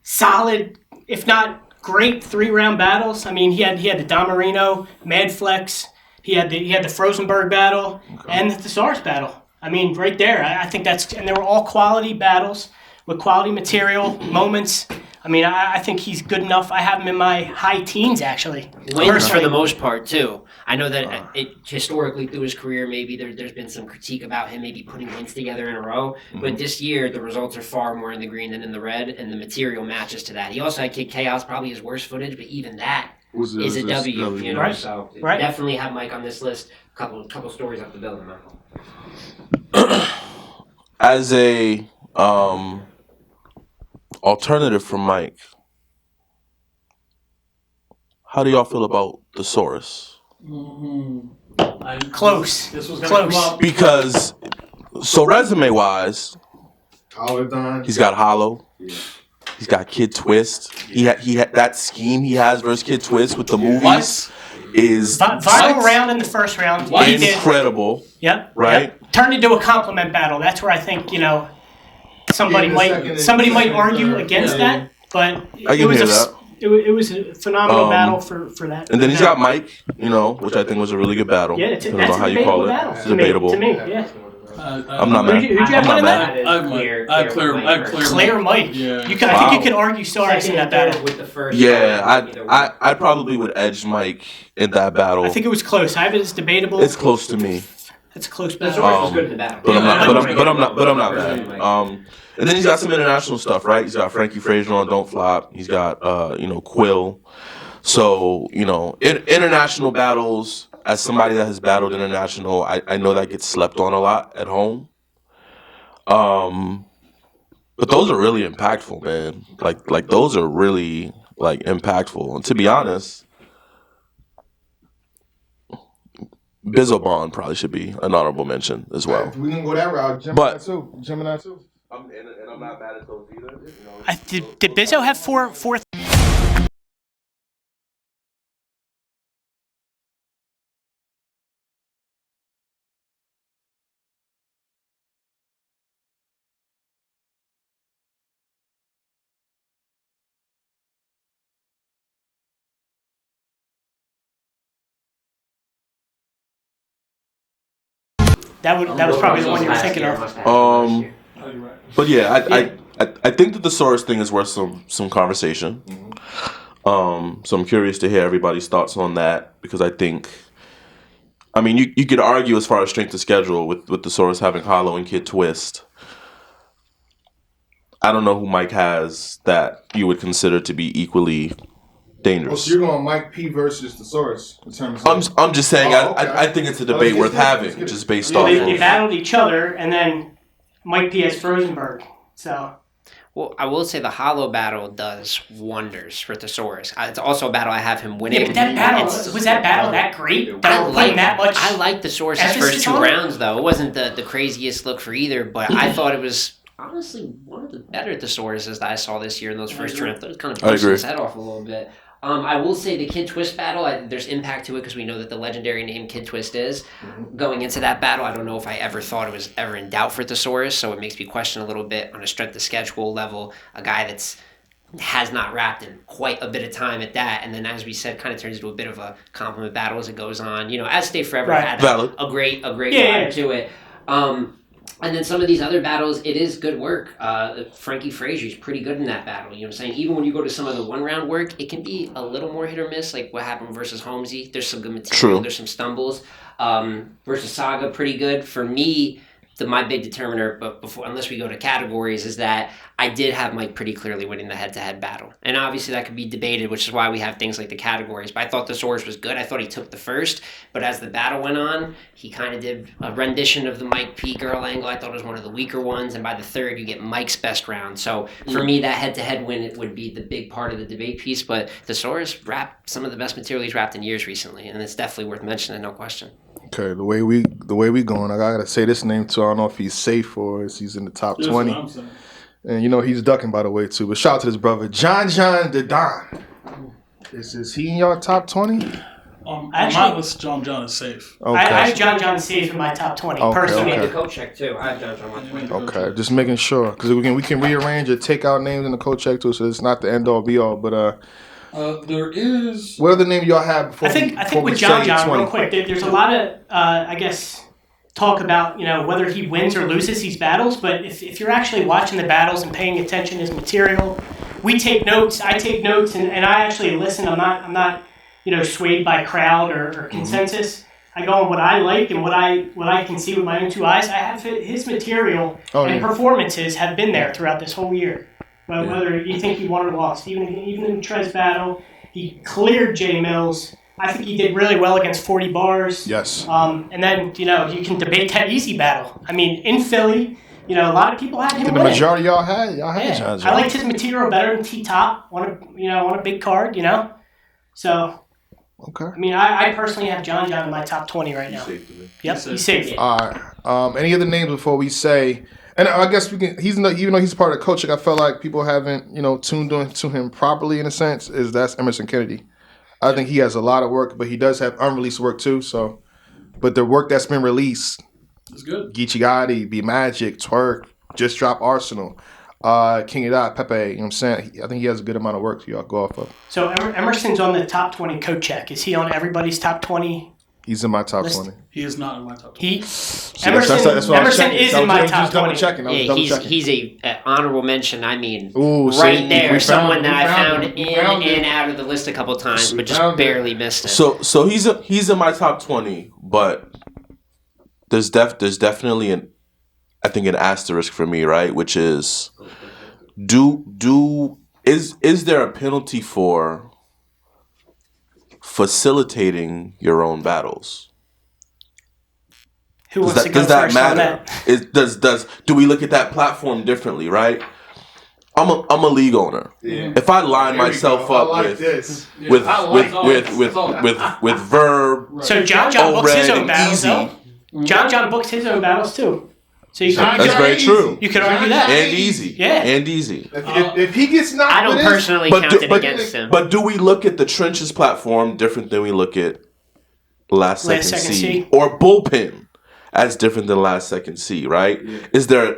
solid, if not great, 3-round battles. I mean, he had the Don Marino, Mad Flex. He had the Frozenberg battle and the Thesaurus battle. I mean, right there. I think and they were all quality battles with quality material, moments. I mean, I think he's good enough. I have him in my high teens, actually. Wins for the most part, too. I know that historically through his career, maybe there's been some critique about him maybe putting wins together in a row. Mm-hmm. But this year, the results are far more in the green than in the red, and the material matches to that. He also had Kid Chaos, probably his worst footage, but even that is a W. Right. So definitely have Mike on this list. Couple stories off the building, man. As a alternative for Mike, how do y'all feel about Thesaurus? Close. This was gonna come up. Because, resume-wise, he's got Hollow. Yeah. He's got Kid Twist. He had that scheme he has versus Kid Twist with the movies is viral round in the first round. Incredible. Yep. Right. Yep. Turned into a compliment battle. That's where I think somebody might argue against that, but it was a phenomenal battle for that. And then he's got Mike, which I think was a really good battle. Yeah, that's I don't know how you call it. Battle. It's debatable. To me, yeah. I'm not mad. Who'd you have I'm not mad. I have clear Mike. Yeah. I think you can argue Soros in that battle. With the first I probably would edge Mike in that battle. I think it was close. I have it as debatable. It's close to me. It's a close battle. Was good in the battle. But I'm not mad. And then he's got some international stuff, right? He's got Frankie Frazier on Don't Flop. He's got Quill. So, international battles, as somebody that has battled international, I know that gets slept on a lot at home. But those are really impactful, man. Like those are really impactful. And to be honest, Bizzobon probably should be an honorable mention as well. We can go that route. Gemini too. And I'm not mad at those either. Did Bizzo have four? That was probably the one you were thinking of. But yeah, I think that the Soros thing is worth some conversation. Mm-hmm. So I'm curious to hear everybody's thoughts on that because I think, you could argue as far as strength of schedule with the Soros having Hollow and Kid Twist. I don't know who Mike has that you would consider to be equally dangerous. So you're going Mike P versus Thesaurus in terms of... I'm just saying, okay. I think it's a debate worth having, just based off. They battled each other, and then Mike P has Frozenberg. So. Well, I will say the Hollow battle does wonders for Thesaurus. It's also a battle I have him winning. Yeah, but that battle was that great? I liked Thesaurus' first 2 rounds, though. It wasn't the craziest look for either, but I thought it was honestly one of the better thesauruses that I saw this year in those first rounds. It was kind of I busting agree. his head off a little bit. I will say the Kid Twist battle, there's impact to it because we know that the legendary name Kid Twist is. Going into that battle, I don't know if I ever thought it was ever in doubt for Thesaurus, so it makes me question a little bit on a strength of schedule level, a guy has not rapped in quite a bit of time at that, and then as we said, kind of turns into a bit of a compliment battle as it goes on. As Stay Forever had a great vibe to it. And then some of these other battles, it is good work. Frankie Frazier's pretty good in that battle. You know what I'm saying? Even when you go to some of the one-round work, it can be a little more hit or miss, like what happened versus Holmesy. There's some good material. True. There's some stumbles. Versus Saga, pretty good. For me, my big determiner, but unless we go to categories, is that I did have Mike pretty clearly winning the head-to-head battle. And obviously that could be debated, which is why we have things like the categories. But I thought Thesaurus was good. I thought he took the first. But as the battle went on, he kind of did a rendition of the Mike P. Girl angle. I thought it was one of the weaker ones. And by the third, you get Mike's best round. So for me, that head-to-head win it would be the big part of the debate piece. But Thesaurus rapped some of the best material he's rapped in years recently. And it's definitely worth mentioning, no question. Okay, the way we going, I gotta say this name too. I don't know if he's safe or if he's in the top 20. And he's ducking, by the way, too. But shout out to this brother, John the Don. Is he in your top 20? On my list, John is safe. Okay. I have John safe in my top 20 personally. I made the code check too. I have John on my 20. Okay, just making sure because we can rearrange or take out names in the code check too, so it's not the end all be all. But there is. What other name y'all have before? I think with John, real quick, there's a lot of I guess talk about whether he wins or loses these battles. But if you're actually watching the battles and paying attention to his material, we take notes. I take notes and I actually listen. I'm not swayed by crowd or consensus. I go on what I like and what I can see with my own two eyes. I have his material and performances have been there throughout this whole year. Whether you think he won or lost, even in Trez battle, he cleared J Mills. I think he did really well against 40 bars. Yes. And then you can debate that easy battle. I mean, in Philly, a lot of people had him. The majority y'all had John. I liked his material better than T Top on a big card. So. Okay. I mean, I personally have John in my top 20 right now. Yep, he's safe. All right. Any other names before we say? And I guess we can. Even though he's part of the coaching, I felt like people haven't tuned into him properly in a sense. That's Emerson Kennedy. I think he has a lot of work, but he does have unreleased work too. So, but the work that's been released, is good. Geechee Gotti, Be Magic, Twerk, just dropped Arsenal, King of Dot, Pepe. You know what I'm saying? I think he has a good amount of work for y'all go off of. So Emerson's on the top 20 code check. Is he on everybody's top 20? He's in my top list? 20. He is not in my top 20. Emerson is in my top 20. Yeah, he's a honorable mention. I mean, Ooh, right see, there. Someone that I found in and out of the list a couple times, but just barely missed it. So he's in my top 20, but there's definitely an asterisk for me, right? Which is is there a penalty for facilitating your own battles? Who wants to go does that first matter? on that? Do we look at that platform differently, right? I'm a league owner. Yeah. If I line myself up with Verb, so John books his own battles, though. John books his own battles too. So that's very true. You could argue that. And easy. Yeah. And easy. If he gets knocked, I don't personally count it against him. But do we look at the trenches platform different than we look at last second C or bullpen as different than last second C? Right? Yeah. Is there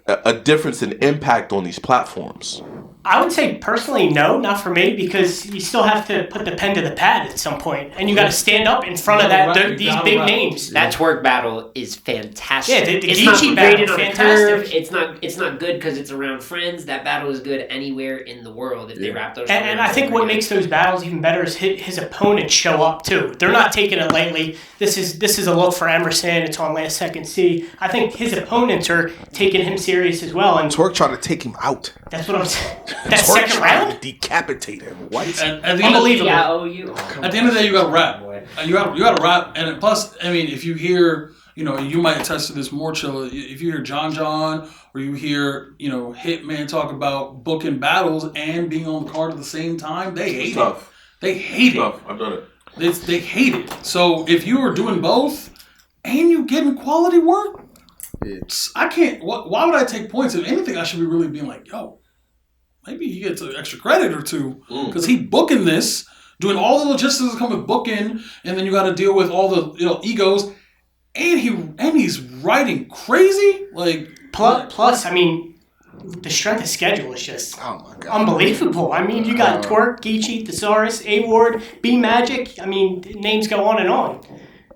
a difference in impact on these platforms? I would say personally, no, not for me, because you still have to put the pen to the pad at some point, and you got to stand up in front of these big names. That twerk battle is fantastic. Yeah, the it's not Geechee graded battle, on a curve. It's not good because it's around friends. That battle is good anywhere in the world if they wrap those. And I think what makes those battles even better is his opponents show up too. They're not taking it lightly. This is a look for Emerson. It's on last second C. I think his opponents are taking him serious as well. And Twerk tried to take him out. That's what I'm saying. That second round? To decapitate him. What? Unbelievable. At the end of the day, you got to rap. You got to rap. And plus, I mean, if you hear, you might attest to this more, Chilla. If you hear John, or you hear, Hitman talk about booking battles and being on the card at the same time, they hate it. They hate it. I've done it. They hate it. So if you are doing both and you getting quality work, I can't. Why would I take points? If anything, I should be really being like, yo, maybe he gets an extra credit or two because he booking this, doing all the logistics that come with booking, and then you got to deal with all the egos, and he's writing crazy like plus. I mean, the strength of schedule is just unbelievable. I mean, you got Twerk, Geechee, Thesaurus, A-Ward, B-Magic. I mean, names go on and on.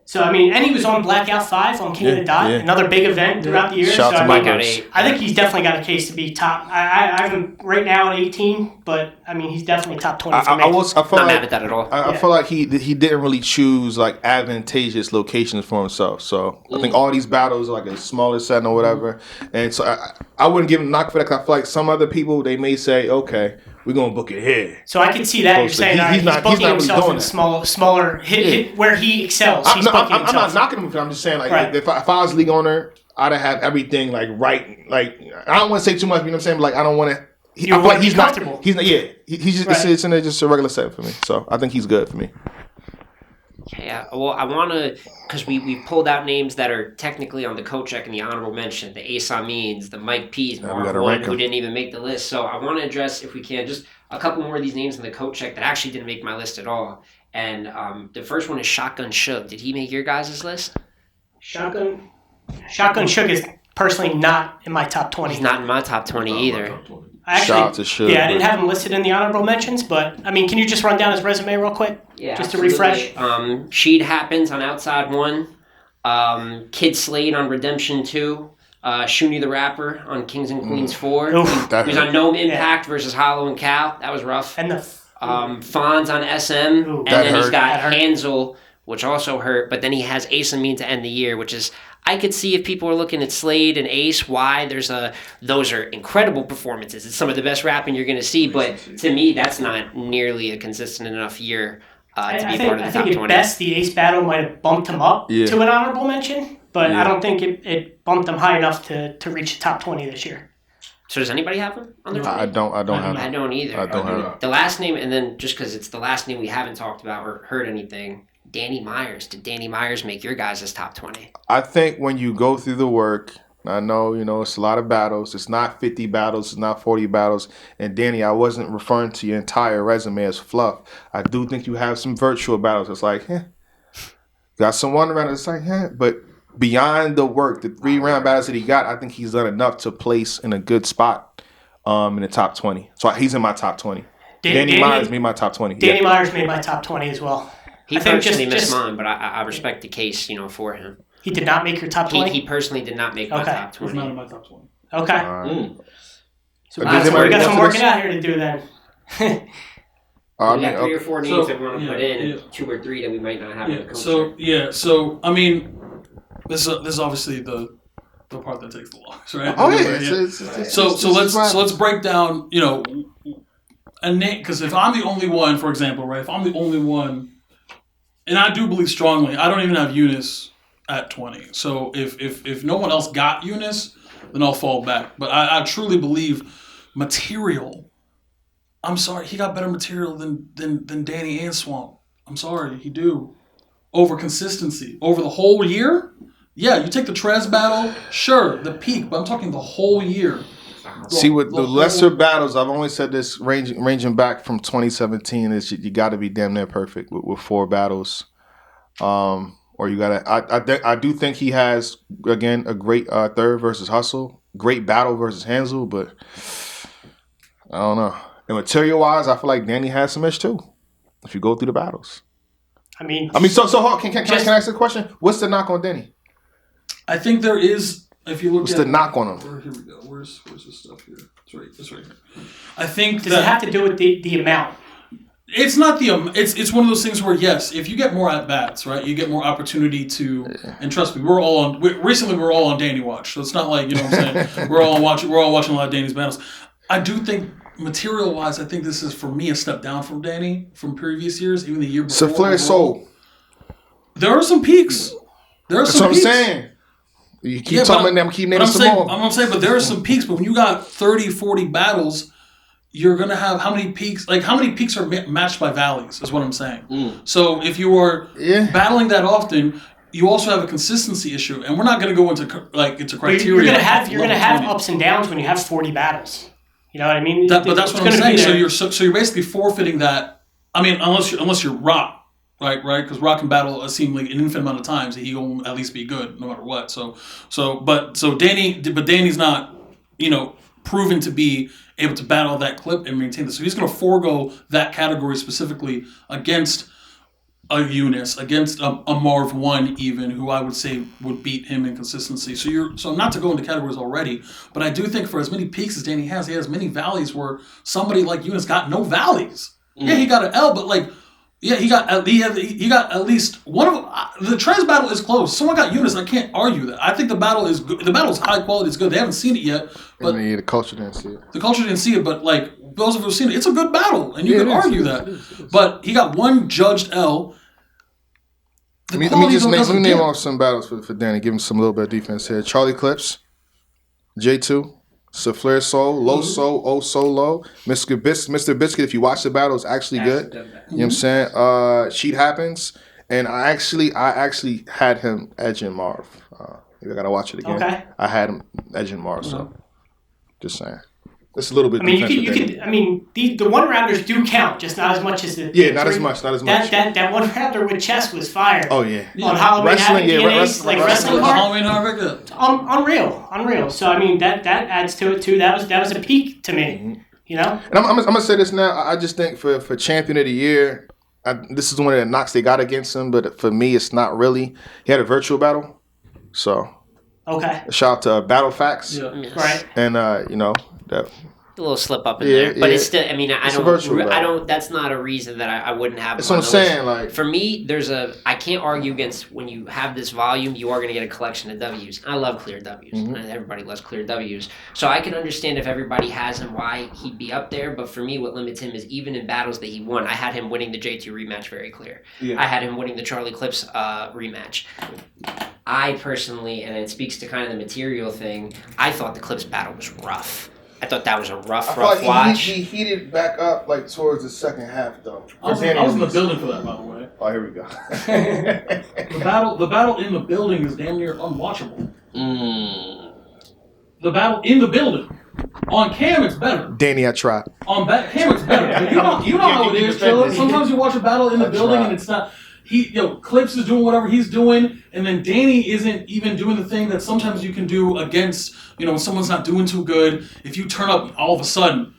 So, I mean, and he was on Blackout 5 on King of the Dot, another big event throughout the year. Shout out to Blackout 8. I think he's definitely got a case to be top. I have him right now at 18, but, I mean, he's definitely top 20 for me. Not mad at that at all. I feel like he didn't really choose, like, advantageous locations for himself. So, I think all these battles are, like, a smaller setting or whatever. And so, I wouldn't give him a knock for that. 'Cause I feel like some other people, they may say, okay, we're going to book it here. So I can see that. You're saying he's booking himself in smaller hit where he excels. I'm not knocking him. I'm just saying, like, if I was league owner, I'd have everything, like, right. Like, I don't want to say too much, you know what I'm saying? But, like, I don't want to. I feel like he's comfortable. He's not. Yeah. He's just, it's in there just a regular set for me. So I think he's good for me. Yeah, well, I want to, because we pulled out names that are technically on the coat check and the honorable mention, the Ace Amins, the Mike P's, Mark One, who didn't even make the list. So I want to address, if we can, just a couple more of these names on the coat check that actually didn't make my list at all. And the first one is Shotgun Shook. Did he make your guys' list? Shotgun Shook is personally not in my top 20. He's not in my top 20 either. Shout out to Shook. Yeah, I didn't have him listed in the honorable mentions, but, I mean, can you just run down his resume real quick? Yeah, just absolutely. To refresh. Sheet Happens on Outside 1. Kid Slade on Redemption 2. Shuni the Rapper on Kings and Queens 4. He was on Gnome Impact versus Hollow and Cow. That was rough. And the Fonz on SM. And then he's got Hansel, which also hurt. But then he has Ace Amin to end the year, which is... I could see if people are looking at Slade and Ace, why those are incredible performances. It's some of the best rapping you're going to see, but to me, that's not nearly a consistent enough year to be part of the top 20. I think at best the Ace battle might have bumped him up to an honorable mention, but I don't think it bumped him high enough to reach the top 20 this year. So does anybody have him on their 20? I don't have him. I don't either. I don't have him. The last name, and then just because it's the last name we haven't talked about or heard anything, Danny Myers. Did Danny Myers make your guys' top 20? I think when you go through the work, I know, it's a lot of battles. It's not 50 battles. It's not 40 battles. And Danny, I wasn't referring to your entire resume as fluff. I do think you have some virtual battles. It's like, got some one round. It's like, But beyond the work, the 3-round battles that he got, I think he's done enough to place in a good spot in the top 20. So he's in my top 20. Danny Myers made my top 20. Danny Myers made my top 20 as well. He personally missed mine, but I respect the case, for him. He did not make your top 20? He personally did not make my top 20. He's not in my top 20. Okay. So we got some working out here to do then. We got 3 or 4 names that we want to put in, 2 or 3 that we might not have in the culture. So I mean, this is obviously the part that takes the longest, right? Oh yeah. So let's break down, a name, because if I'm the only one, for example, right? If I'm the only one, and I do believe strongly, I don't even have Eunice at 20. So if no one else got Eunice, then I'll fall back. But I truly believe material. I'm sorry, he got better material than Danny and Swamp. I'm sorry, he do. Over consistency. Over the whole year? Yeah, you take the Trez battle, sure, the peak, but I'm talking the whole year. See, with the lesser battles, I've only said this ranging back from 2017 is you got to be damn near perfect with 4 battles, or you got to. I do think he has again a great third versus Hustle, great battle versus Hansel, but I don't know. And material wise, I feel like Danny has some ish too. If you go through the battles, I mean, so can I ask a question? What's the knock on Danny? I think there is. If you look What's the knock on him? Here we go. Where's this stuff here? It's right here. I think does it have to do with the amount? It's not the it's one of those things where yes, if you get more at bats, right, you get more opportunity to. And trust me, recently we're all on Danny watch, so it's not like what I'm saying. We're all watching a lot of Danny's battles. I do think material wise, I think this is for me a step down from Danny from previous years, even the year before. Souffleur Soul. There are some peaks. That's what I'm saying. You keep talking about them, keep naming some more. I'm going to say, but there are some peaks, but when you got 30, 40 battles, you're going to have how many peaks? Like, how many peaks are matched by valleys is what I'm saying. So if you are battling that often, you also have a consistency issue, and we're not going to go into criteria. You're gonna have ups and downs when you have 40 battles. You know what I mean? But that's what I'm saying. So you're basically forfeiting that. I mean, unless you're Rock, right? Because Rock can battle seemingly an infinite amount of times. He will at least be good no matter what. But Danny's not, proven to be able to battle that clip and maintain this. So he's going to forego that category specifically against a Eunice, against a Marv 1 even, who I would say would beat him in consistency. So not to go into categories already, but I do think for as many peaks as Danny has, he has many valleys where somebody like Eunice got no valleys. Yeah, he got an L, but he got at least one of them. The Trez battle is close. Someone got Eunice. I can't argue that. I think the battle is good. The battle is high quality. It's good. They haven't seen it yet, but the culture didn't see it. The culture didn't see it, but those of us who've seen it, it's a good battle, and you can argue that. It is. But he got one judged L. Let me name off some battles for Danny. Give him some little bit of defense here. Charlie Clips, J2. Souffleur Soul, Low Soul, Oh So Low, Mr. Biscuit, if you watch the battle, is actually good. You know what I'm saying? Sheet Happens. And I actually had him edging Marv. Maybe I gotta watch it again. Okay. I had him edging Marv, so just saying. It's a little bit. The one rounders do count, just not as much as the. Yeah, not as much. That one rounder with chess was fire. Oh yeah. On Halloween wrestling card. Halloween unreal. So that adds to it too. That was a peak to me. And I'm gonna say this now. I just think for champion of the year, this is one of the knocks they got against him. But for me, it's not really. He had a virtual battle, so. Okay. Shout out to Battle Facts. Yeah. Right. And that. A little slip up in there, but it's still. I don't. That's not a reason that I wouldn't have. That's what I'm saying. For me, I can't argue against when you have this volume, you are going to get a collection of W's. I love clear W's, and everybody loves clear W's. So I can understand if everybody has him, why he'd be up there. But for me, what limits him is even in battles that he won. I had him winning the J2 rematch very clear. Yeah. I had him winning the Charlie Clips rematch. I personally, and it speaks to kind of the material thing, I thought the Clips battle was rough. I thought that was a rough watch. He heated back up towards the second half though. I was in the building for that, by the way. Oh, here we go. The battle in the building is damn near unwatchable. The battle in the building. On cam, it's better. Danny, I tried. On cam, it's better. You know how it is, Chilla. Sometimes you watch a battle in the building and it's not. Clips is doing whatever he's doing, and then Danny isn't even doing the thing that sometimes you can do against, when someone's not doing too good. If you turn up all of a sudden,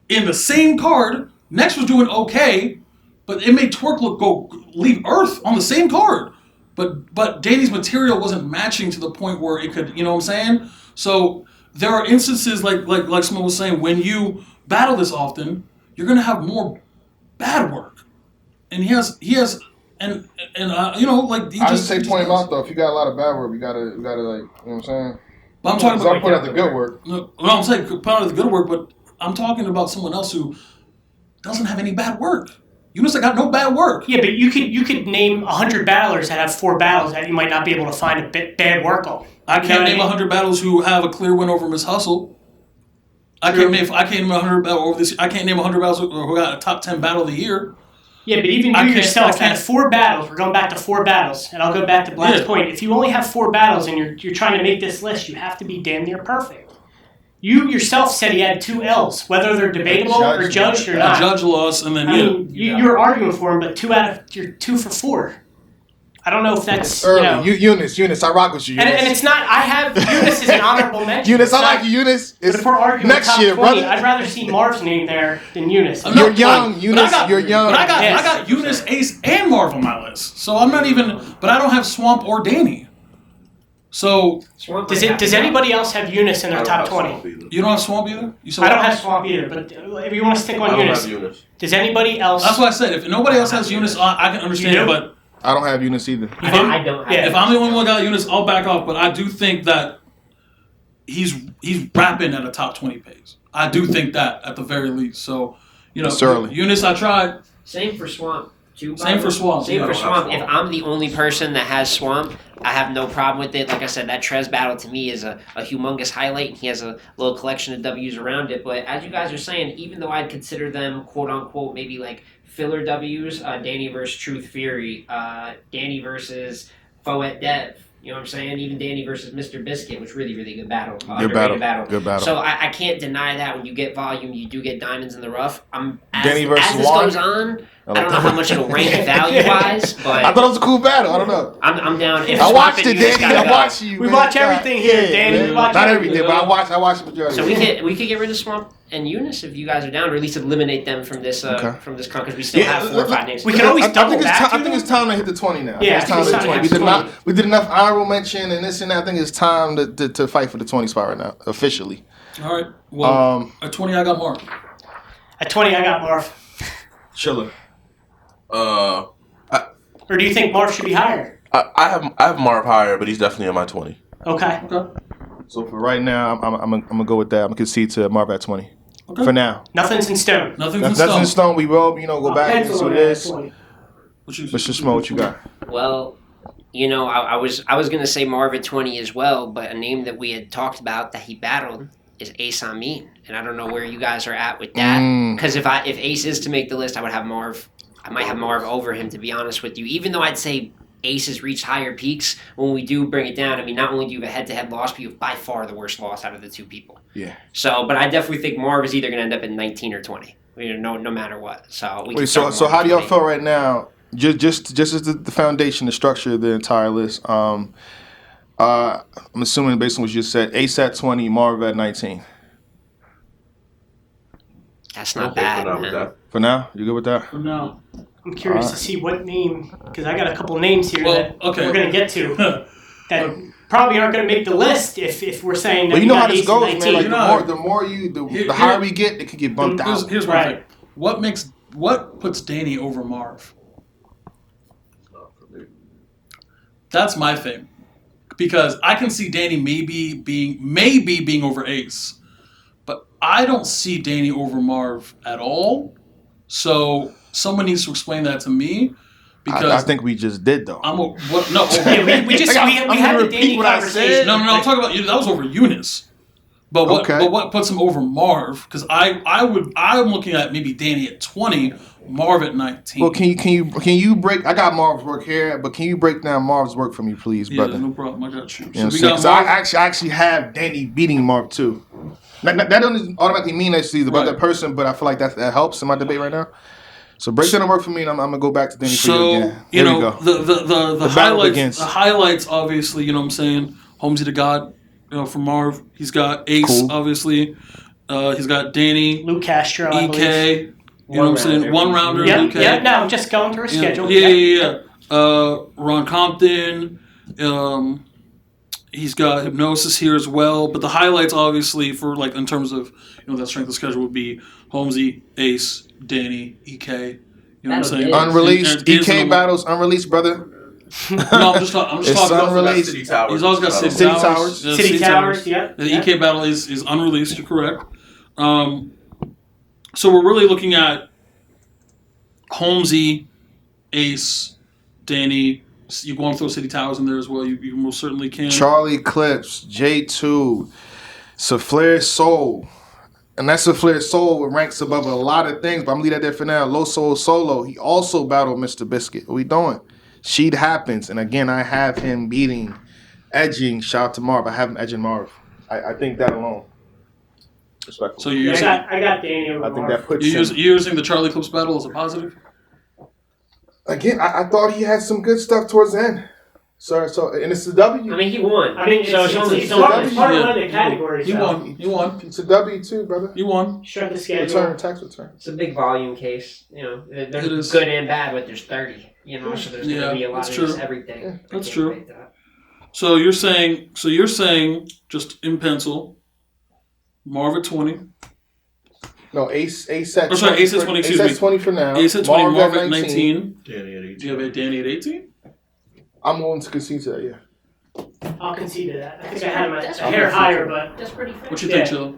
in the same card, Next was doing okay, but it made Twerk leave Earth on the same card. But Danny's material wasn't matching to the point where it could, you know what I'm saying? So there are instances like someone was saying, when you battle this often, you're gonna have more bad work, and he has. And I just say point him out though. If you got a lot of bad work, we gotta you know what I'm saying. But I'm talking about point out the good work. No, I'm saying point out the good work, but I'm talking about someone else who doesn't have any bad work. Eunice got no bad work. Yeah, but you could name 100 battlers that have 4 battles that you might not be able to find a bad work on. I can't name 100 battles who have a clear win over Miss Hustle. I can't name 100 battles over this. I can't name 100 battles who got a top 10 battle of the year. Yeah, but even you yourself had 4 battles. We're going back to 4 battles, and I'll go back to Black's point. If you only have 4 battles and you're trying to make this list, you have to be damn near perfect. You yourself said he had 2 L's, whether they're debatable or judged or not. A judge lost, and then you were arguing for him, but 2 for 4. I don't know if that's early. Eunice, I rock with you. Eunice. And it's not. I have Eunice as an honorable mention. Eunice, I like you, Eunice. But if we're arguing next top year, 20, brother. I'd rather see Marv's name there than Eunice. You're young, Eunice. You're young. But I got Eunice, Ace, and Marv on my list. So I'm not even. But I don't have Swamp or Danny. So does anybody else have Eunice in their top 20? You don't have Swamp either? I don't have Swamp either. But if you want to stick on Eunice, does anybody else? That's what I said. If nobody else has Eunice, I can understand it. But I don't have Eunice either. I don't. If I'm the only one that got Eunice, I'll back off. But I do think that he's rapping at a top 20 pace. I do think that at the very least. So Eunice, I tried. Same for Swamp. Same for Swamp. If I'm the only person that has Swamp, I have no problem with it. Like I said, that Trez battle to me is a humongous highlight, and he has a little collection of W's around it. But as you guys are saying, even though I'd consider them quote unquote maybe like filler W's, Danny versus Truth Fury, Danny versus Foet Dev. You know what I'm saying? Even Danny versus Mr. Biscuit was really, really good battle. Good Underrated battle. Good battle. So I can't deny that when you get volume, you do get diamonds in the rough. Danny versus as this Juan? goes on, I don't know how much it'll rank value-wise, but I thought it was a cool battle. I don't know. I'm down. If I watched swapping, it, you just Danny. gotta I go. watched you. We man. watch everything here, Danny. We watch Not everything. everything, but I watched the majority. So we could get rid of Swamp and Eunice if you guys are down, or at least eliminate them from this con because we still have 4 or 5 names. We can always double back. I think it's time to hit the 20 now. Yeah, it's time to hit the 20. it's time. We did enough honorable mention and this and that. I think it's time to fight for the 20 spot right now, officially. All right. Well, at 20, I got Marv. At 20, I got Marv. Chiller. Or do you think Marv should be higher? I have Marv higher, but he's definitely in my 20. Okay. So for right now, I'm gonna go with that. I'm gonna concede to Marv at 20. Okay. For now. Nothing's in stone. Nothing's in Nothing's stone. in stone. We will, go back and see what it is. What Mr. Smo, what you got? Well, I was gonna say Marv at 20 as well, but a name that we had talked about that he battled is Ace Amin, and I don't know where you guys are at with that. Because if Ace is to make the list, I would have Marv. I might have Marv over him, to be honest with you. Even though I'd say Ace has reached higher peaks, when we do bring it down, I mean, not only do you have a head-to-head loss, but you have by far the worst loss out of the 2 people. Yeah. So, but I definitely think Marv is either going to end up in 19 or 20. No matter what. So we. Wait, so how do y'all feel right now? Just as the foundation, the structure of the entire list. I'm assuming based on what you just said, Ace at 20, Marv at 19. That's not bad, man. For now, you good with that? No. I'm curious to see what name, because I got a couple names here that we're going to get to that probably aren't going to make the list if we're saying that. Well, you know how this Ace goes, 19. man. Like the higher we get, it could get bumped out. Here's my thing. What puts Danny over Marv? That's my thing, because I can see Danny maybe being over Ace, but I don't see Danny over Marv at all. So someone needs to explain that to me, because I think we just did though. Yeah, we had the Danny conversation. No, I'm talking about you. That was over Eunice. But what puts him over Marv? Because I'm looking at maybe Danny at 20, Marv at 19. Well, can you break? I got Marv's work here, but can you break down Marv's work for me, please, brother? Yeah, no problem. I got you. You know what I'm saying? I actually have Danny beating Marv too. That doesn't automatically mean that he's the better person, but I feel like that helps in my debate right now. So break down the work for me, and I'm gonna go back to Danny for you again. Here we go. The highlights, obviously, you know what I'm saying? Holmesy the God, for Marv. He's got Ace, obviously. He's got Danny, Luke Castro, I EK. believe. You know what I'm saying? One rounder, Yep, EK. no, I'm just going through a schedule. Yeah. Ron Compton. He's got Hypnosis here as well. But the highlights, obviously, for in terms of that strength of schedule would be Holmesy, Ace, Danny, EK. You know what I'm saying? Unreleased EK battles, unreleased, brother. No, I'm just talking. Unreleased. City Towers. He's always got City Towers. City Towers, yeah. The EK battle is unreleased. You're correct. So we're really looking at Holmesy, Ace, Danny. You want to throw City Towers in there as well. You most certainly can. Charlie Clips, J2, Souffleur Soul. And that Souffleur Soul ranks above a lot of things, but I'm going to leave that there for now. Low Soul Solo, he also battled Mr. Biscuit. What we doing? Sheet happens. And again, I have him edging, shout out to Marv. I have him edging Marv. I think that alone. Respectful. So you're I got Danny over I think Marv. that puts you're him. using the Charlie Clips battle as a positive? Again, I thought he had some good stuff towards the end. So and it's a W. I mean, he won. I mean, so it's part of one of the categories. You won. It's a W too, brother. You won. Shut the schedule. Tax return. It's a big volume case. There's It is. good and bad, but there's 30. So there's going to be a lot that's of this true. everything. Yeah, that's I can't true. debate that. So you're saying just in pencil, Marv at 20. No, Ace at 20. Oh, sorry, Ace at 20, excuse Ace me. at 20 for now. Ace at 20, Marv at Danny 19. at 18. Do you have Danny at 18? I'm willing to concede to that, yeah. I'll concede to that. I think I had him a hair higher, but That's pretty fair. What you think, Chill?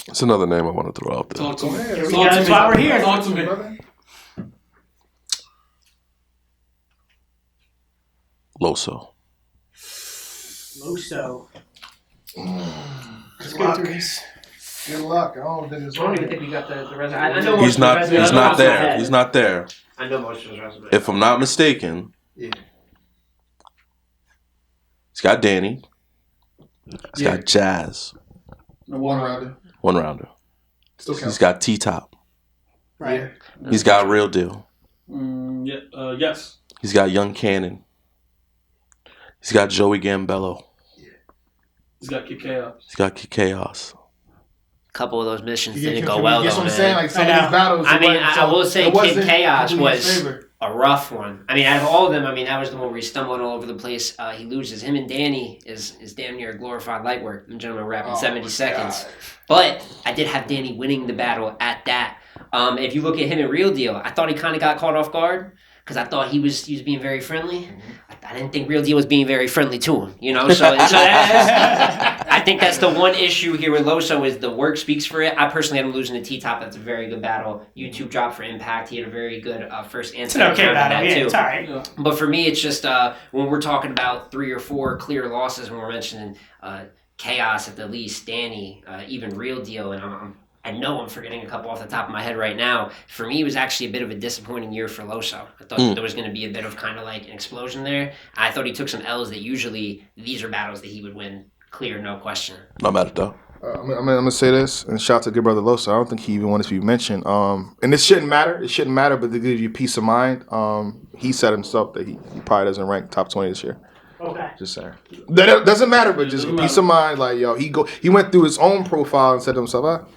It's another name I want to throw out there. Talk to me. Here we go. That's why we're here. Talk to me. Loso. Loso. Let's go through this. Good luck. I don't think it's I don't even think we got the resume. I know most He's of the not. resume. He's I know not off the there. head. He's not there. I know most of his resume. If I'm not mistaken, Yeah. He's got Danny. He's got Jazz. No, one rounder. One rounder. Still He's got T-Top. Right. He's got Real Deal. Yes. He's got Young Cannon. He's got Joey Gambello. He's got Kid Chaos. He's got Kid Chaos. Couple of those missions didn't go well, That's though, what I'm man. saying. Like some of these battles. I mean, I will say Kid Chaos was favor. a rough one. I mean, out of all of them, I mean, that was the one where he's stumbling all over the place. He loses. Him and Danny is damn near glorified light work. Them gentlemen rap in 70 seconds. But I did have Danny winning the battle at that. If you look at him in Real Deal, I thought he kind of got caught off guard because I thought he was being very friendly. I didn't think Real Deal was being very friendly to him, you know. So I think that's the one issue here with Loso is the work speaks for it. I personally had him losing to T-Top. That's a very good battle. YouTube dropped for Impact. He had a very good first and It's an second okay round of battle. that Yeah, too. it's all right. But for me, it's just when we're talking about 3 or 4 clear losses, when we're mentioning Chaos at the least, Danny, even Real Deal, and I know I'm forgetting a couple off the top of my head right now. For me, it was actually a bit of a disappointing year for Loso. I thought there was going to be a bit of kind of like an explosion there. I thought he took some L's that usually these are battles that he would win clear, no question. Not mad at that. I'm gonna say this, and shout out to good brother Loso. I don't think he even wanted to be mentioned. And this shouldn't matter. It shouldn't matter, but to give you peace of mind, he said himself that he probably doesn't rank top 20 this year. Okay. Just saying. That doesn't matter, but just peace of mind. Like yo, he went through his own profile and said to himself,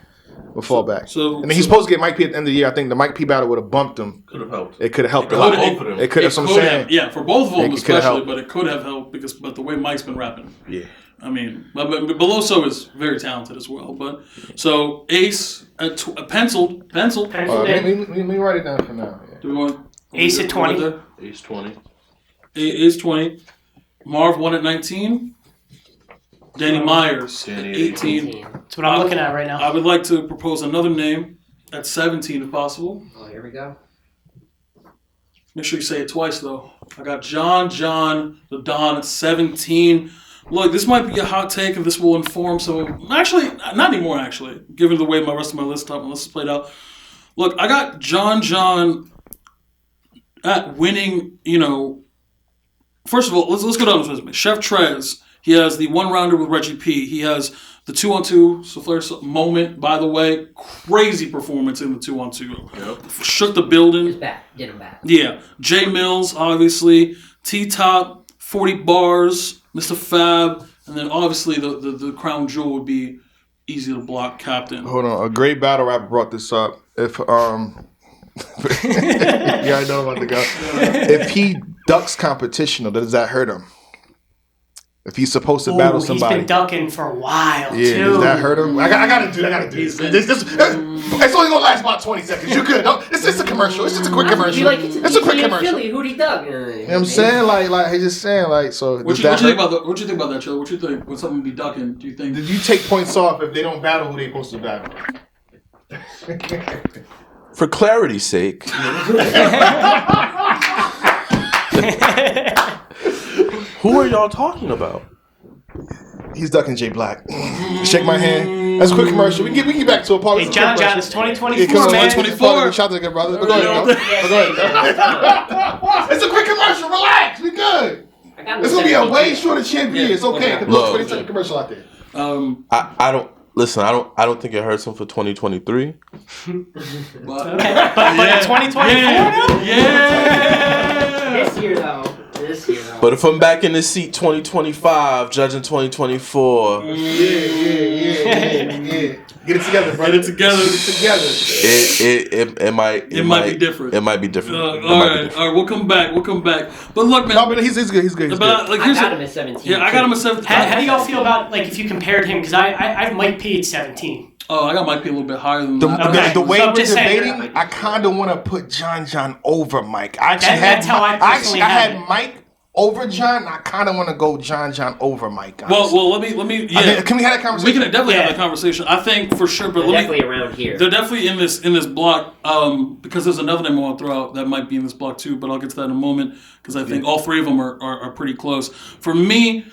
we'll fall back. And then he's supposed to get Mike P at the end of the year. I think the Mike P battle would have bumped him. Could have helped. It could have helped a lot. It could have. That's what I'm saying. Yeah, for both of them It could have especially, helped. but it could have helped but the way Mike's been rapping. Yeah. I mean, but Beloso is very talented as well. But so Ace at penciled. Penciled in. Let me write it down for now. Yeah. Do we want Ace at 20. Ace 20. Ace 20. Marv 1 at 19. Danny Myers at Danny 18. That's what I'm looking at right now. I would like to propose another name at 17 if possible. Oh, here we go. Make sure you say it twice though. I got John the Don at 17. Look, this might be a hot take and this will inform actually not anymore actually, given the way my rest of my list is played out. Look, I got John at winning, first of all, let's go down this resume. Chef Trez, he has the 1-rounder with Reggie P. He has the 2-on-2 Souffleur moment, by the way. Crazy performance in the 2-on-2. Yep. Shook the building. It's bad. Did him bad. Yeah. J Mills, obviously. T-Top, 40 bars, Mr. Fab, and then obviously the crown jewel would be Easy to Block Captain. Hold on. A great battle rapper brought this up. If yeah, I know I'm about to go. If he ducks competition, though, does that hurt him? If he's supposed to battle somebody, he's been ducking for a while. Yeah, too. does that hurt him? I gotta do this. It's only gonna last about 20 seconds. You good? It's a commercial. It's just a quick commercial. It's a quick commercial. Philly, who'd he duck? You know what I'm saying? Like he's just saying, like, so. What you think about that, Joe? What you think? When something be ducking, do you think? Did you take points off if they don't battle who they supposed to battle? For clarity's sake, who are y'all talking about? He's ducking Jay Black. Shake my hand. That's a quick commercial. We can get back to a part. Hey, John, it's 2024, Yeah, come on, man. 2024. Shout out to the brother. Go ahead. It's a quick commercial. Relax. We good. It's gonna be a way shorter champion. It's okay. Look, 20-second commercial out there. I don't listen. I don't think it hurts him for 2023. But in 2024, yeah. This year, though. But if I'm back in the seat 2025, judging 2024, Yeah. Get it together, bro. Get it together. it might be different. It might be different. All right. We'll come back. But look, man. No, but he's good. He's good. But like, I got him at 17. Yeah, I got him at 17. How do y'all feel about if you compared him? Because I have Mike P at 17. Oh, I got Mike P a little bit higher than that. Okay. The way So I'm we're just saying- debating, I kind of want to put John over Mike. I actually That's how I personally I have had it. Mike over John. And I kind of want to go John over Mike. Well, let me. Yeah, can we have that conversation? we can definitely have Yeah. that conversation. I think for sure, but They're definitely around here. They're definitely in this block. Because there's another name I want to throw out that might be in this block too, but I'll get to that in a moment because I think all three of them are pretty close. For me,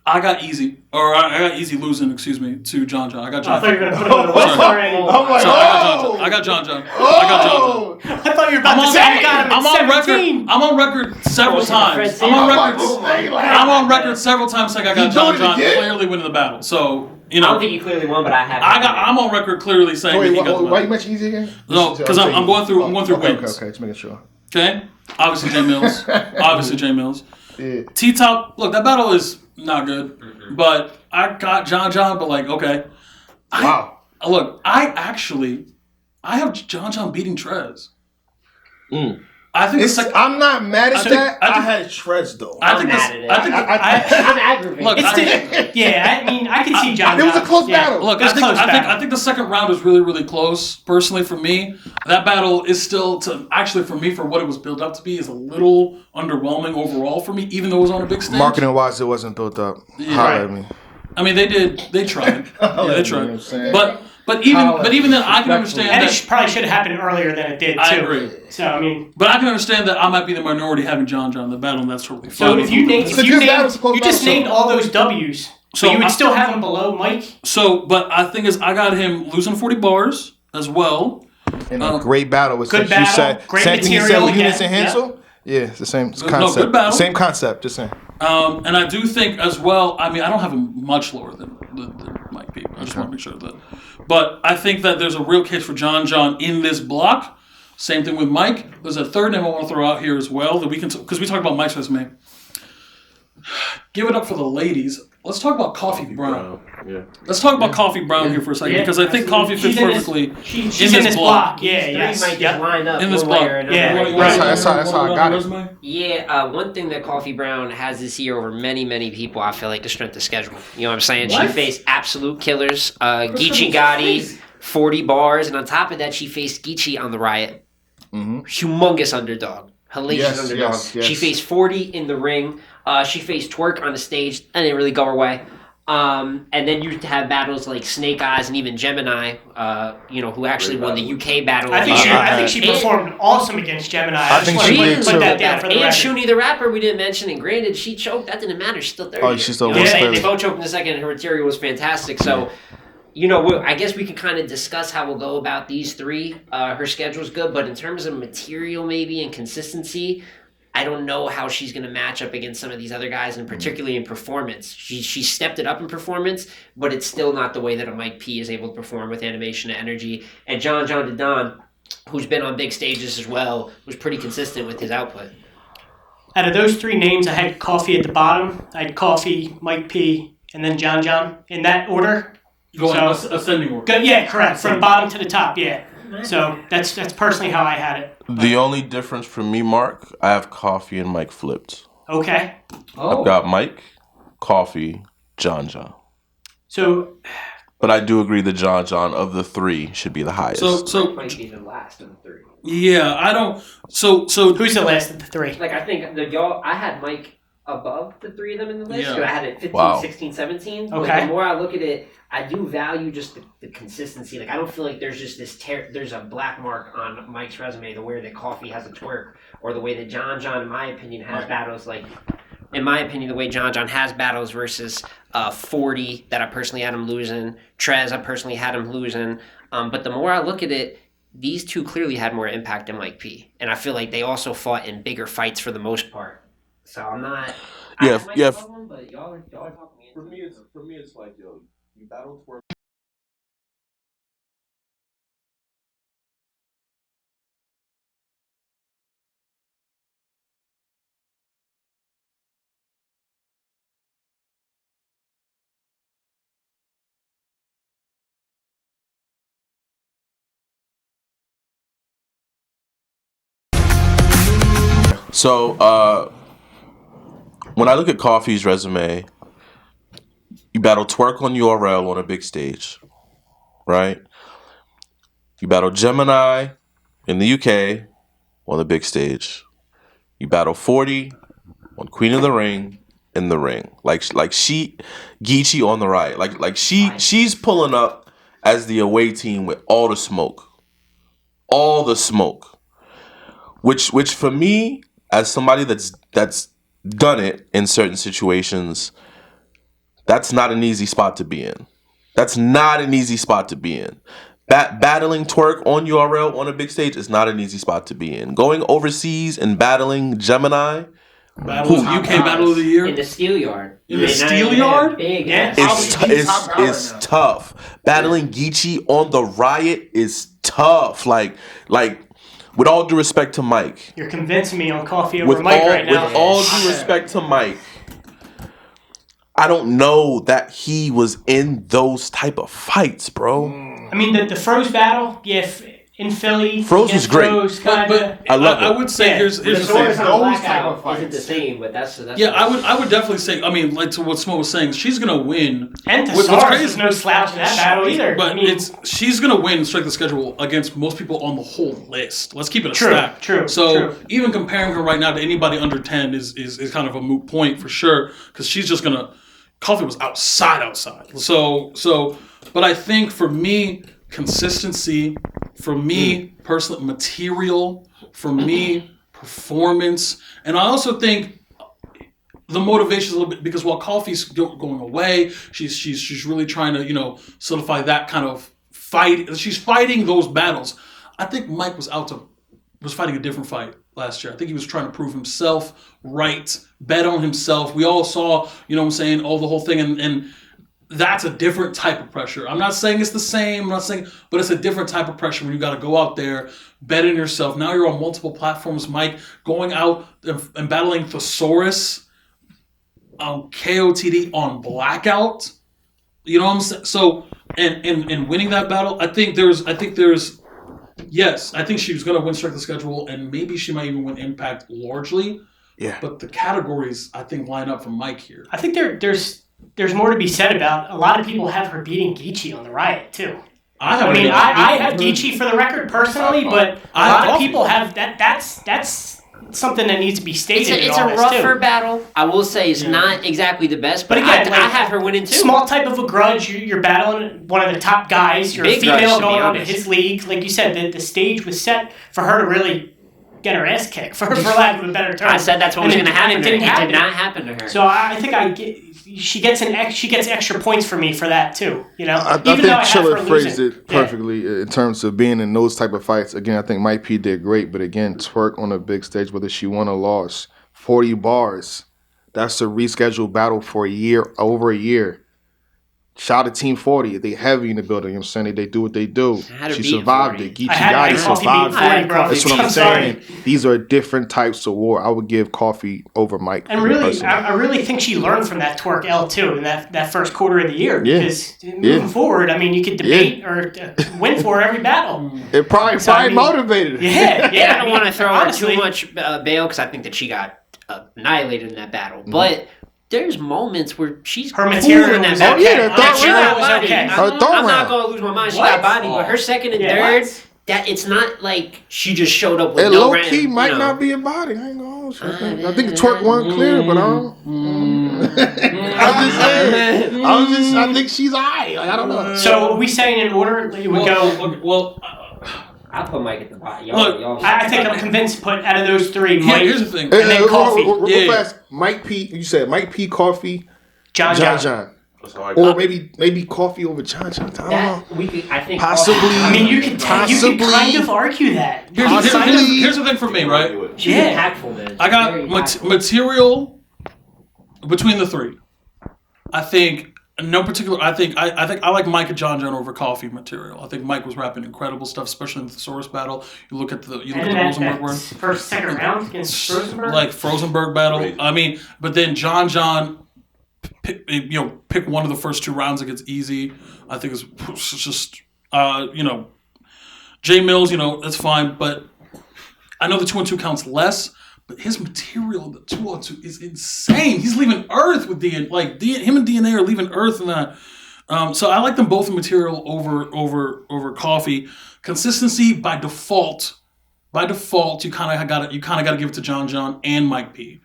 I got easy losing. Excuse me, to John John. I got I John. thought you were gonna put him on the list already. I'm like, Sorry, oh. I got John John. I got John John. I thought you were about to say I got him at I'm on 17. record. I'm on record several Oh, times. Fred I'm on record several times saying I got John John again? clearly winning the battle. So I don't think you clearly won, but I have. I'm on record clearly saying that he got the Why you battle. mention easy again? No, because I'm going through wins. Okay, just making sure. Okay, obviously Jay Mills. Obviously Jay Mills. Yeah. T-Top, look, that battle is not good, but I got John John, but like, okay. Wow. Look, I have John John beating Trez. I think I'm not mad at that. I I think- had Trez though. I'm aggravated. I'm aggravated. I mean, I can see John. It was a close battle. Look, It was a close battle. I think the second round was really, really close. Personally, for me, that battle is still for me, for what it was built up to be, is a little underwhelming overall for me, even though it was on a big stage. Marketing wise, it wasn't built up. Holla at me. I mean, they tried. Yeah, they tried. You know what I'm saying? But even then, I can understand And that. it probably should have happened earlier than it did too. I agree. So I mean, But I can understand that I might be the minority having John John in the battle, and that's totally fine. so if you It's a good battle, it's a close you just battle, named all those W's, so So you would I- still have him below Mike. So, but I think is I got him losing 40 bars as well. In a great battle. It's Good like you battle, said, great same thing you said material, with Eunice yeah, and Hansel. Yeah, it's the same No, concept. good battle. Same concept, just saying. And I do think as well, I mean, I don't have him much lower than Mike P. I just want to make sure of that. But I think that there's a real case for John John in this block. Same thing with Mike. There's a third name I want to throw out here as well that we can, because we talked about Mike's resume. Give it up for the ladies. Let's talk about Coffee Brown. Yeah. Let's talk about Coffee Brown here for a second, Yeah, because I think Coffee fits She's in this- perfectly She's in this block. Yeah, yes. Might just Yep. line up in this one way block. or another. Yeah, You right. That's how I got it. resume? Yeah, one thing that Coffee Brown has this year over many, many people, I feel like the strength of schedule. You know what I'm saying? She What? faced absolute killers. Geechee Gotti, 40 bars, and on top of that, she faced Geechee on the Riot. Humongous underdog. Hellacious Yes, underdog. yes. She faced 40 in the ring. She faced Twerk on the stage. That didn't really go her way. And then you have battles like Snake Eyes and even Gemini, who actually won the UK battle. I think of she the year. performed awesome against Gemini. I think just she wanna did put too. that down for the And record. Shuni the rapper we didn't mention, and granted she choked. That didn't matter. She's still 30. Oh, she's still You know what I'm saying? clearly. They both choked in the second, and her material was fantastic. So, I guess we can kind of discuss how we'll go about these three. Her schedule's good, but in terms of material maybe and consistency, I don't know how she's going to match up against some of these other guys, and particularly in performance. She stepped it up in performance, but it's still not the way that a Mike P is able to perform with animation and energy. And John Don, who's been on big stages as well, was pretty consistent with his output. Out of those three names, I had Coffee at the bottom. I had Coffee, Mike P, and then John in that order. Go on, So- ascending order. Good, yeah, correct. From bottom to the top, yeah. So that's personally how I had it. The only difference for me, Mark, I have Coffee and Mike flipped. Okay. I've got Mike, Coffee, John John. So But I do agree that John John of the three should be the highest. So Might be the last of the three. yeah, I don't. So who's the last of the three? Like, I think I had Mike above the three of them in the list. Yeah. So I had it 15, Wow. 16, 17. But Okay. the more I look at it, I do value just the consistency. Like, I don't feel like there's just there's a black mark on Mike's resume, the way that Coffee has a twerk, or the way that John, in my opinion, has battles. Like, in my opinion, the way John has battles versus 40 that I personally had him losing. Trez, I personally had him losing. But the more I look at it, these two clearly had more impact than Mike P. And I feel like they also fought in bigger fights for the most part. So I'm not. Yeah, I might yeah. love them, but y'all are talking me into it. For me, it's like, yo, you battle twerk. So, when I look at Coffee's resume, you battle Twerk on URL on a big stage, right? You battle Gemini in the UK on the big stage. You battle 40 on Queen of the Ring in the ring. Geechee on the right. She's pulling up as the away team with all the smoke. All the smoke. Which for me, as somebody that's done it in certain situations, That's not an easy spot to be in. That's not an easy spot to be in. Battling Twerk on URL on a big stage is not an easy spot to be in. Going overseas and battling Gemini, UK Battle of the Year in the Steel Yard. In the Steel Yard? Big. Yeah. is tough. Battling Geechee on the Riot is tough. Like, with all due respect to Mike. You're convincing me on Coffee Over Mike right now. With all due respect to Mike, I don't know that he was in those type of fights, bro. I mean, the Froze battle, in Philly. Froze was great. But I love it. I would say here's the Those thing. Blackout isn't the same, but that's Yeah, I would definitely say. I mean, like to what Smo was saying, she's gonna win. And What's Thesaurus is no slouch in that battle either. But she's gonna win strike the schedule against most people on the whole list. Let's keep it a True, stack. true, So true. even comparing her right now to anybody under 10 is kind of a moot point for sure, because she's just gonna. Coffee was outside. So, but I think for me, consistency. For me, personal material. For me, performance. And I also think the motivation is a little bit, because while Coffee's going away, she's really trying to, solidify that kind of fight. She's fighting those battles. I think Mike was fighting a different fight last year. I think he was trying to prove himself right, bet on himself. We all saw, the whole thing, and that's a different type of pressure. I'm not saying it's the same, but it's a different type of pressure when you got to go out there, bet on yourself. Now you're on multiple platforms, Mike, going out and battling Thesaurus on KOTD on Blackout. You know what I'm saying? So, and winning that battle, I think she was going to win strike the schedule, and maybe she might even win Impact largely. Yeah. But the categories, I think, line up for Mike here. I think there's more to be said about a lot of people have her beating Geechee on the Riot too. I have Geechee for the record personally, but a lot of people have that. That's something that needs to be stated. It's a rougher battle. I will say it's not exactly the best, but again, I have her winning too. Small type of a grudge. You're battling one of the top guys. You're Big a female grudge, going on to his league. Like you said, the stage was set for her to really get her ass kicked, for lack of a better term. I said that's what was going to happen to her. It did not happen to her. So I think she gets extra points for me for that too. I think Chiller phrased it perfectly in terms of being in those type of fights. Again, I think Mike P did great, but again, Twerk on a big stage, whether she won or lost, 40 bars. That's a rescheduled battle for over a year. Shout out to Team 40. They heavy in the building. You know what I'm saying? They do what they do. She survived it. Geechee Gotti survived it. That's what I'm saying. These are different types of war. I would give Coffee over Mike. And really, I really think she learned from that Twerk L2 in that first quarter of the year. Because moving forward, I mean, you could debate or win for every battle. It probably motivated her. Yeah. I don't want to throw her too much bail because I think that she got annihilated in that battle. But there's moments where she's her material in that battle. I'm not going to lose my mind. She got body, but her second and third, that it's not like she just showed up with no random. Low key might not be a body. I ain't gonna. I think the Twerk won clear, but I don't. I'm just saying. I think she's alright. I don't know. So are we saying in order that you would go? Well. I'll put Mike at the bottom. I think I'm convinced. Put out of those three, Mike. Here's the thing. And then Coffee. Real fast. Mike P. You said Mike P. Coffee. John. Or maybe Coffee over John. I don't know. I think possibly. I mean, you could kind of argue that. Here's the thing for me, right? She's impactful, man. I got material between the three. I think. No particular. I think I like Mike and John over Coffee material. I think Mike was rapping incredible stuff, especially in the Thesaurus battle. You look at the Rosenberg one. Second round against Rosenberg. Like Rosenberg battle. Right. I mean, but then John, pick one of the first two rounds against Easy. I think it's just Jay Mills. That's fine, but I know the 2-on-2 counts less. But his material in the 2-on-2 is insane. He's leaving Earth with him and DNA are leaving Earth in that. So I like them both in material over Coffee. Consistency by default. You kind of got to give it to John and Mike P.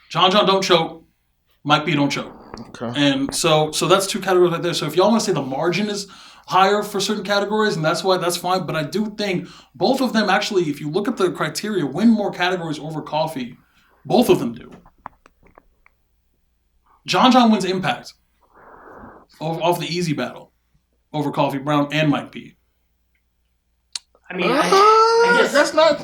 John don't choke. Mike P don't choke. Okay. And so that's two categories right there. So if y'all want to say the margin is higher for certain categories, and that's fine. But I do think both of them actually, if you look at the criteria, win more categories over Coffee. Both of them do. John wins Impact. off the easy battle over Coffee Brown and Mike P. I mean, I guess that's not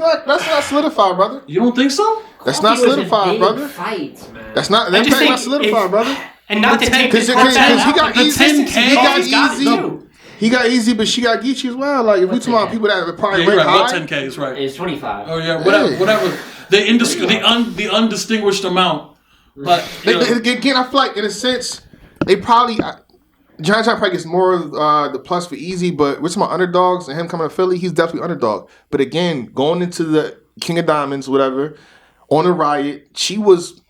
solidified, brother. You don't think so? That's not solidified, brother. Fight, man. That's not solidified, brother. And not to take because he got easy. He got easy, but she got Geechee as well. Like if we talking about people that are probably yeah, rate right. high, 10K is right. It's 25. Oh yeah, whatever. The undistinguished amount. But again, I feel like in a sense they probably John probably gets more of the plus for easy, but we're talking about underdogs and him coming to Philly, he's definitely underdog. But again, going into the King of Diamonds, whatever, on the Riot, she was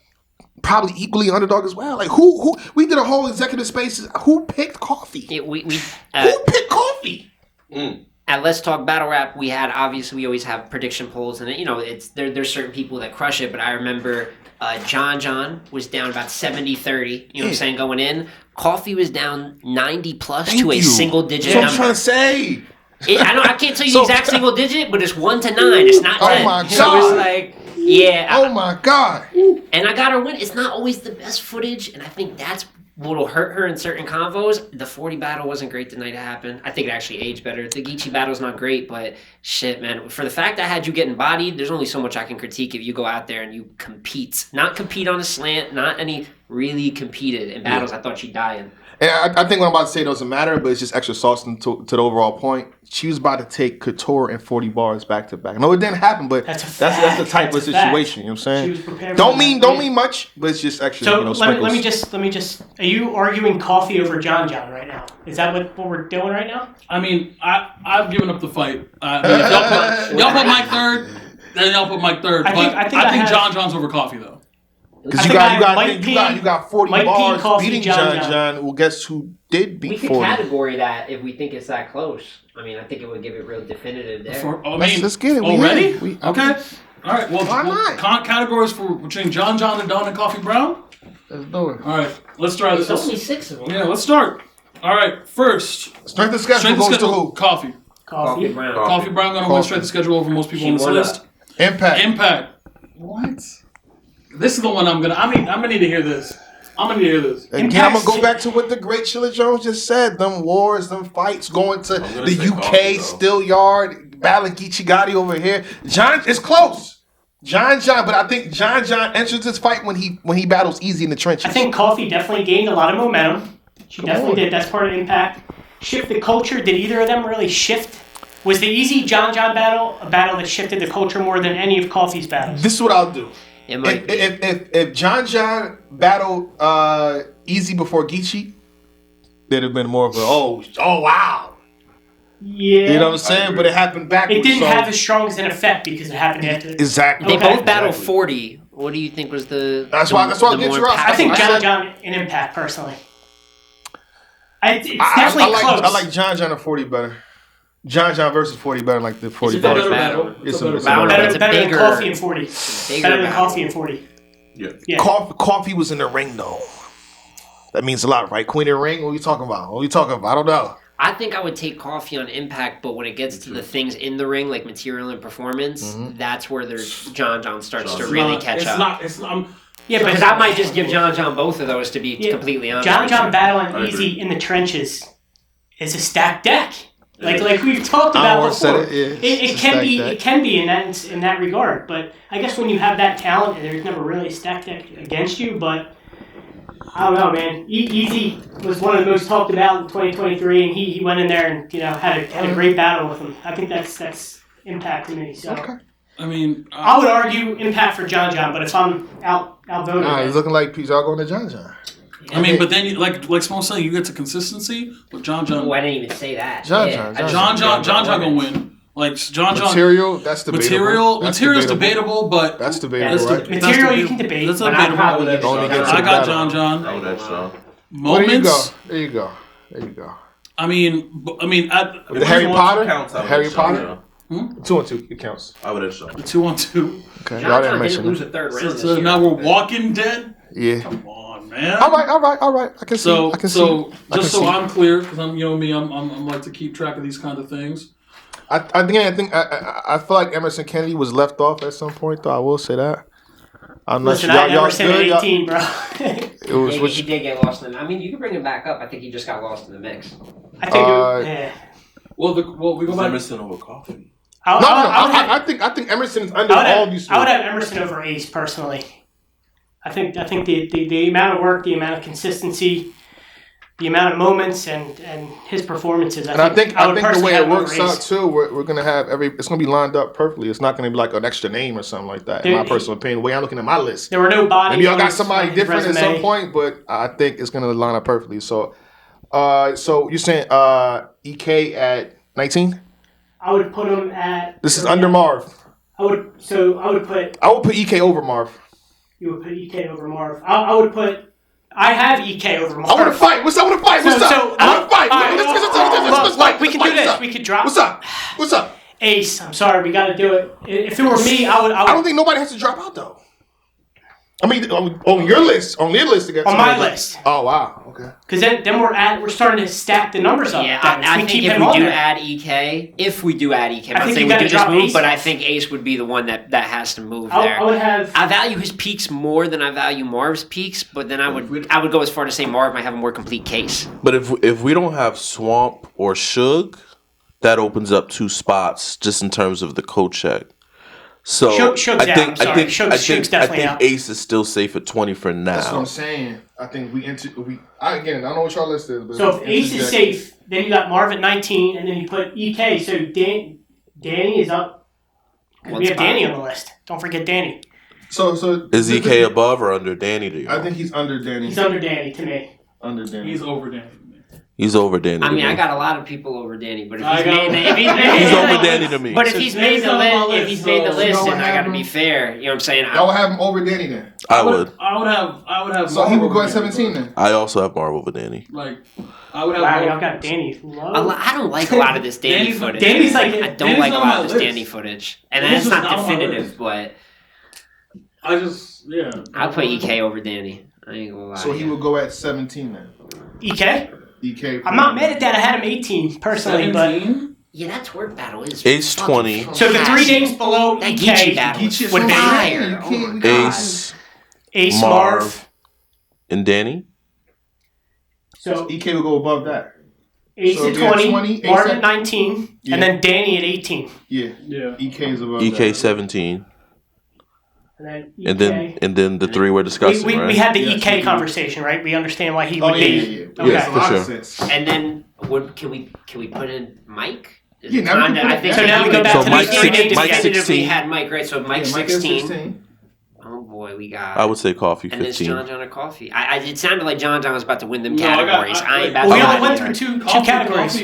probably equally underdog as well. Like who we did a whole executive spaces. Who picked Coffee? Yeah, who picked Coffee? At Let's Talk Battle Rap, we always have prediction polls, and there's certain people that crush it. But I remember John was down about 70-30. You know what I'm saying? Going in, Coffee was down 90 plus to a single digit That's what number. I'm trying to say. I can't tell you the exact single digit, but it's 1 to 9. It's not 10. Oh my God. So it's like, yeah. Oh my God. And I got her win. It's not always the best footage, and I think that's what'll hurt her in certain convos. The 40 battle wasn't great the night it happened. I think it actually aged better. The Geechee battle's not great, but shit, man. For the fact I had you getting bodied, there's only so much I can critique if you go out there and you compete. Not compete on a slant, not any really competed in battles I thought she'd die in. And I think what I'm about to say doesn't matter, but it's just extra sauce to the overall point. She was about to take Couture and 40 bars back to back. No, it didn't happen, but that's the type of situation. You know what I'm saying? Don't mean much, but it's just extra. So sprinkles. let me just. Are you arguing Coffee over John right now? Is that what we're doing right now? I mean, I've given up the fight. I mean, if y'all put Mike third, then y'all put Mike third. I think John's over Coffee though. Because you got 40 bars beating John. Well, guess who did beat 40? We could category that if we think it's that close. I mean, I think it would give it real definitive there. Let's get it. Already? Okay. All right. Well, why not? Categories between John and Don and Coffee Brown? Let's do it. All right. Let's try this. There's only 6 of them. Yeah, let's start. All right. First. Strength of schedule goes to who? Coffee. Coffee Brown. Coffee Brown going to win strength of schedule over most people on this list. Impact. What? This is the one I'm gonna need to hear this. Again, I'm gonna go back to what the great Chilla Jones just said. Them wars, them fights, going to the UK, Still Yard, battling Geechee Gotti over here. John, it's close. John, but I think John enters this fight when he battles easy in the trenches. I think Coffee definitely gained a lot of momentum. She definitely did. That's part of the impact. Shift the culture. Did either of them really shift? Was the easy John battle a battle that shifted the culture more than any of Coffee's battles? This is what I'll do. If John battled easy before Geechee, there'd have been more of a oh wow. Yeah. You know what I'm saying? But it happened backwards. It didn't have as strong as an effect because it happened after. Exactly. They both battled 40. What do you think was the? That's why I'll get you up. I think John in impact personally. It's definitely close. I like John at 40 better. John versus 40 better, like the 40 It's a better bars. battle. It's better than Coffee and 40. Better than Coffee and 40. Yeah. Coffee was in the ring though. That means a lot, right? Queen of the ring. What are you talking about? I don't know. I think I would take Coffee on impact, but when it gets to the things in the ring, like material and performance, that's where John starts to really catch up. It's not. Yeah, but I might just give John both of those to be completely honest. John battling easy in the trenches is a stacked deck. Like we've talked about before. It can be in that regard. But I guess when you have that talent and there's never really a stacked deck against you, but I don't know, man. Easy was one of the most talked about in 2023, and he went in there and had a great battle with him. I think that's impact to me. So I mean, I would argue impact for John, but if I'm outvoted, he's looking like y'all going to John. I mean, but then like Smoke saying, you get to consistency with John. Oh, I didn't even say that. John gonna win. Like John. Material, that's debatable. Material's debatable, but that's debatable, right? Material you can debate. That's debatable. I got John. Moments. There you go. I mean, the Harry Potter. 2-on-2, it counts. I would have shot. The 2-on-2. Okay, John didn't lose a third round. So now we're Walking Dead. Yeah. Come on, man. All right. I can see. So I'm clear, because I'm me. I'm like to keep track of these kind of things. I feel like Emerson Kennedy was left off at some point, though. I will say that. I'm not sure. I never said 18, bro. It was He did get lost in the. I mean, you can bring him back up. I think he just got lost in the mix. I think. Well, we go back. Emerson over Coffee. I think Emerson's under all these. I would have Emerson over Ace personally. I think the amount of work, the amount of consistency, the amount of moments, and his performances. I think the way it works out too, we're gonna have it's gonna be lined up perfectly. It's not gonna be like an extra name or something like that. In my personal opinion, the way I'm looking at my list, there were no bodies. Maybe y'all got somebody different at some point, but I think it's gonna line up perfectly. So, so you're saying EK at 19? I would put him at. This is under Marv. I would put EK over Marv. You would put EK over Marv. I would put. I have EK over Marv. I want to fight. What's up? I want to fight. I want to fight. Let's fight. We can do this. We could drop. What's up? Ace. I'm sorry. We got to do it. If it were me, I would. I don't think nobody has to drop out though. I mean, on your list. On my list. Oh wow. Okay. Because then we're starting to stack the numbers up. Yeah, I think if we do add EK, I'm not saying we do this move, but I think Ace would be the one that has to move there. I value his peaks more than I value Marv's peaks, but then I would go as far to say Marv might have a more complete case. But if we don't have Swamp or Suge, that opens up 2 spots just in terms of the code check. So I think Ace is still safe at 20 for now. That's what I'm saying. I think I don't know what y'all list is. But so if Ace is safe, then you got Marv at 19, and then you put EK. So Danny is up. We have Danny on the list. Don't forget Danny. So is EK above or under Danny to you? I think he's under Danny. He's under Danny to me. Under Danny. He's over Danny. He's over Danny. I mean, I got a lot of people over Danny, but if he's over Danny to me. But if he's made the list, then I got to be fair. You know what I'm saying? I would have him over Danny then. I would have. So he would go at 17 then. I also have Marv over Danny. Like, I would have. Wow, y'all got Danny low. I don't like a lot of this Danny footage. Danny's like I don't like a lot of this Danny footage, and that's not definitive, but I'll put EK over Danny. I ain't gonna lie. So he would go at 17 then. EK. EK. I'm not mad at that. I had him 18 personally, 17? But yeah, that twerk battle is Ace 20. So the 3 names below that EK battle would be fire. Ace, Marv, and Danny. So EK will go above that. Ace at 20, Marv at 19, and then Danny at 18. Yeah. EK is above EK 17. And then the 3 we're discussing, right? We had the EK conversation, right? We understand why he would be. Okay. Yeah, for sure. And then can we put in Mike? So now we go back to Mike 16. We 16. had Mike, right? So Mike 16. Oh boy, we got. I would say Coffee 15. And it's John or Coffee. It sounded like John was about to win them categories. I ain't about to. We only went through two categories.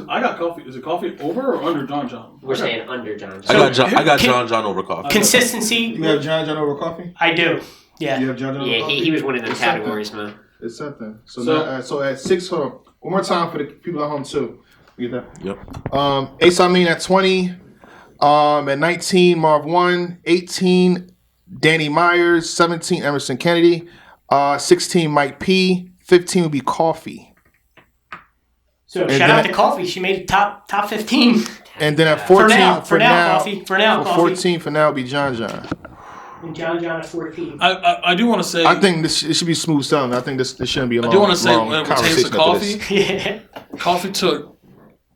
I got Coffee. Is it Coffee over or under John? We're saying under John. I got John over Coffee. Consistency. You have John over Coffee? I do. Yeah. You have John over Coffee? Yeah, he was one of them categories, man. It's something. So at 6, hold on. One more time for the people at home too. You get that? Yep. Ace Amin at 20. At 19, Marv 1. 18, Danny Myers. 17, Emerson Kennedy. 16, Mike P. 15 would be Coffee. So shout out to Coffee. She made top 15. And then at 14, for now, Coffee. 14 for now would be John. And John at 14. I do want to say. I think it should be smooth sailing. I think this shouldn't be a long, I do want to say, long when it pertains to conversation. Yeah. Coffee took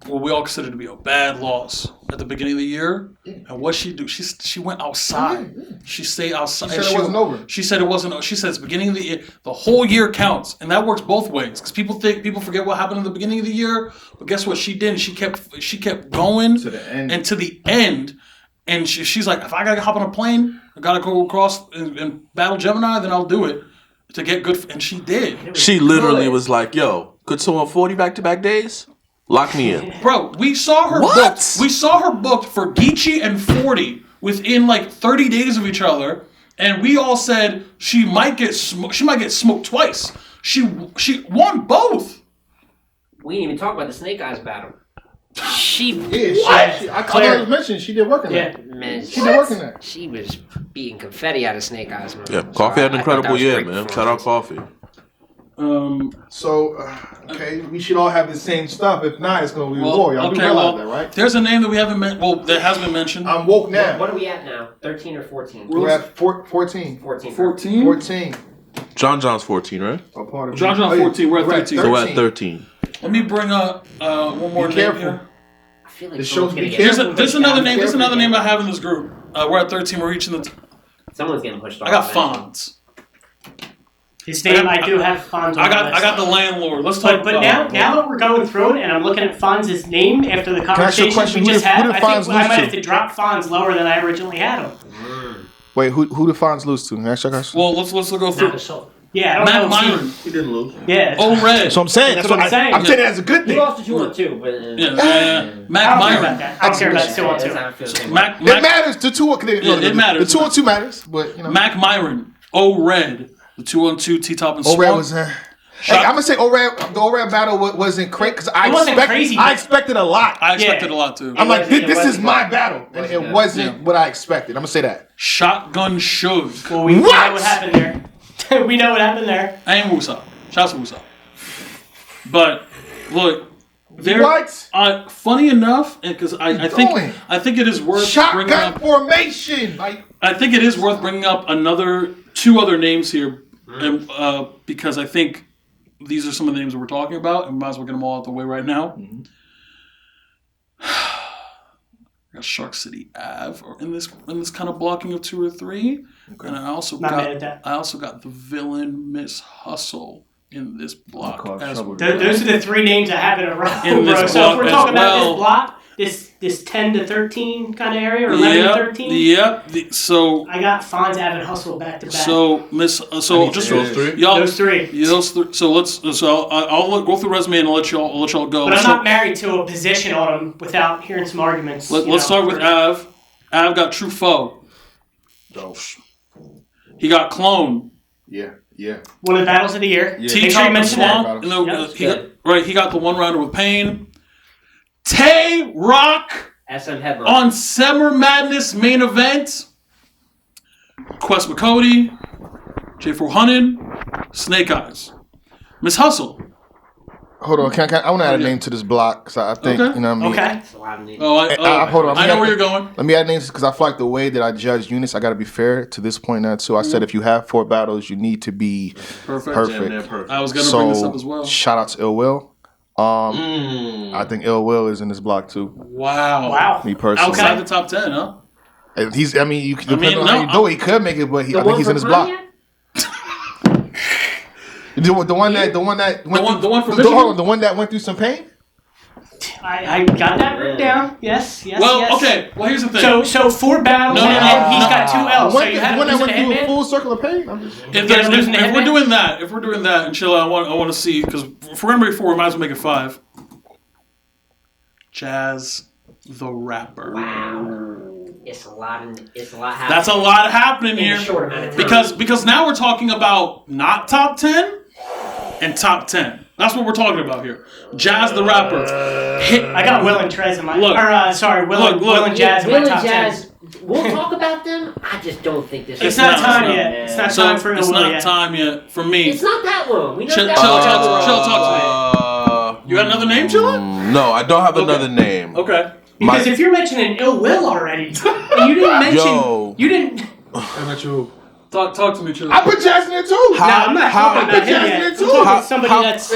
what we all consider to be a bad loss at the beginning of the year. And what she do? She went outside. She stayed outside. She said it wasn't over. She said it wasn't. She said it's the beginning of the year. The whole year counts, and that works both ways. Because people forget what happened in the beginning of the year. But guess what? She did. She kept going to the end. And to the end. And she's like, if I gotta hop on a plane, I gotta go across and battle Gemini, then I'll do it to get good. And she did. She literally was like, "Yo, could someone 40 back-to-back days? Lock me in." Bro, we saw her booked. We saw her booked for Geechee and 40 within like 30 days of each other, and we all said she might get smoked twice. She won both. We didn't even talk about the Snake Eyes battle. I thought it was mentioned. She did work in that. Man, she did work in that. She was beating confetti out of Snake Eyes, man. Yeah, Coffee had an incredible year, man. Shout out Coffee. Okay, we should all have the same stuff. If not, it's going to be war. Y'all do realize that, right? There's a name that we haven't mentioned. Well, that has been mentioned. I'm woke now. What are we at now? 13 or 14? We're at 14. 14. 14? 14. John's 14, right? John 14. We're at 13. So we're at 13. Let me bring up one more name here. I feel like The someone's show's gonna be get. careful. There's another name. There's another name I have in this group. We're at 13. We're reaching the. Someone's getting pushed off. I got Fonz. His name, I do have Fonz on I the list. got the landlord. Let's talk. But now that we're going through it, and I'm looking at Fonz's name after the I ask you a conversation question? we Who just did- had, who did I Fonz think I lose might to? have to drop Fonz lower than I originally had him. Wait, who did Fonz lose to? Can I ask you guys? Well, let's go through. Yeah, I don't Mac know. Myron. He didn't lose. Yeah. Oh, Red. So I'm saying that's what I'm saying. I'm saying it as a good He thing. lost to 2-2, but Yeah. Mac I don't care Myron. about that. I don't care about 2-2. Mac It matters. The 2-1. It matters. The 2-2 matters, but you know. Mac Myron. Oh, Red. The 2-on-2 T-top and O'Red Swamp. was. Hey, I'm gonna say the O'Red battle wasn't crazy because It wasn't crazy, I but- expected a lot. I expected a lot too. I'm like, wasn't- this it is my wasn't- battle, and it wasn't what I expected. I'm gonna say that. Shotgun Suge. Well, we know what happened there. We know what happened there. And Wusa. Shouts to Wusa. But look, they're What? funny enough, because I doing? think it is worth bringing Shotgun up. formation. Like, I think it is worth bringing up two other names here, and, because I think these are some of the names that we're talking about, and we might as well get them all out the way right now. I got Shark City Ave, or in this kind of blocking of 2 or 3, and I also Not mad at that. got the villain Miss Hustle in this block as well. Those are the 3 names I have in a row, In this bro. So if block we're as talking about well. this block, this 10 to 13 kind of area, or 11 to 13, Yep. So I got Fonz, Avid, Hustle back to back. so Miss so just those three? y'all Those 3. Yeah, those 3. So I'll go through resume and I'll let y'all go. But I'm So not married to a position on them without hearing some arguments. let's start with Av. Av got True Foe. He got Clone. yeah. one of the battles of the year. Yeah. Make sure you T-Top and mention that. Swamp. Yep. He got the one rounder with Pain. Tay Rock SM headline. on Summer Madness main event. Quest McCody, J400, Snake Eyes, Miss Hustle. Hold on, I want to add a name to this block because I think Okay. you know what I mean. Okay. That's a lot of names. Hold on. I know where you're going. Let me add names because I feel like the way that I judge units, I got to be fair to this point now too. I said if you have 4 battles, you need to be Perfect. perfect. I was gonna bring this up as well. Shout out to Ill Will. I think Ill Will is in this block too. Wow. Wow. Me personally, Outside the top 10, huh? And he's. I mean, you depending on no, how you do it, he could make it, but I think he's in this block. The one that went through some pain. I got that written down. Yes. Well, okay. Well, here's the thing. So 4 battles, No, and he's got 2 L's. So One you had that to went through a Hitman? full circle of pain. I'm just. If we're doing that, and chill, I want to see, because if we're gonna make 4, we might as well make it 5. Jazz the Rapper. Wow. It's a lot happening. That's a lot happening in here. a short amount of time. Because now we're talking about not top 10 and top 10. That's what we're talking about here. Jazz the Rapper. I got Will and Trez in my. Look. Will and Jazz in my Will top and 10. Jazz, we'll talk about them. I just don't think this It's is not not- time it's yet. not. It's not So time for it's Will not yet. time yet for me. It's not that long. We know Chill, that. talk to me. You got another name, Chilla? No, I don't have another name. Okay. Because if you're mentioning Ill Will already, and you didn't mention, Yo. you didn't. Talk to me, Chilla. I put Jazz in there too. I'm not talking about him Jazz in yet. there I'm too. talking somebody that's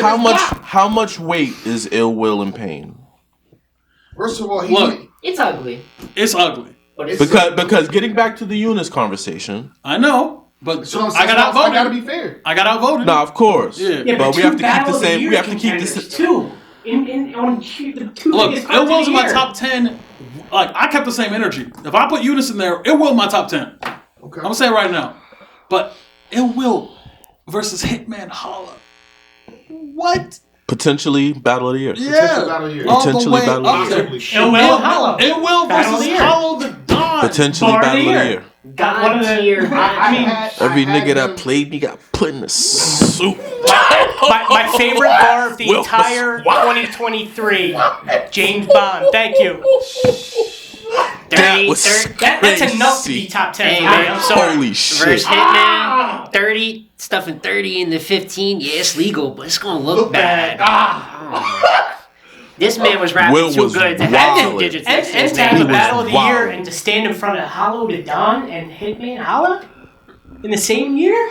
How much weight is Ill Will and Pain? First of all, Look, It's ugly. it's ugly. But it's Because getting back to the Eunice conversation. I know, but So I got outvoted. I gotta be fair. I got outvoted. No, of course. Yeah. Yeah, But we have to keep the battle of same. year We have to keep contenders, this. two. On the 2 Look, biggest Ill cards Will's of in the my year. top 10. Like, I kept the same energy. If I put Eunice in there, Ill Will in my top 10. Okay. I'm going to say it right now. But Ill Will versus Hitman Holla. What? Potentially battle of the year. Yeah. battle of the year. All the Potentially way battle up of the there. year. Ill Will and Hollow. Ill Will Battle of versus the year. Hollow the Don. Potentially Bar of the battle of the year. year. Got one of the. tier. I mean, Every nigga that played me got put in the soup. my favorite bar of the Will entire was wild. 2023, James Bond. Thank you. That was That's enough to be crazy. top 10 Hey, for me. man. I'm sorry. Holy shit. Versus Hitman, 30, stuffing 30 into 15. Yeah, it's legal, but it's gonna look bad. This man was rapping Will too was good to have wildin'. 2 digits. And next to his to have name. the battle of the wild. year and to stand in front of Hollow to Don and Hitman Holla. in the same year.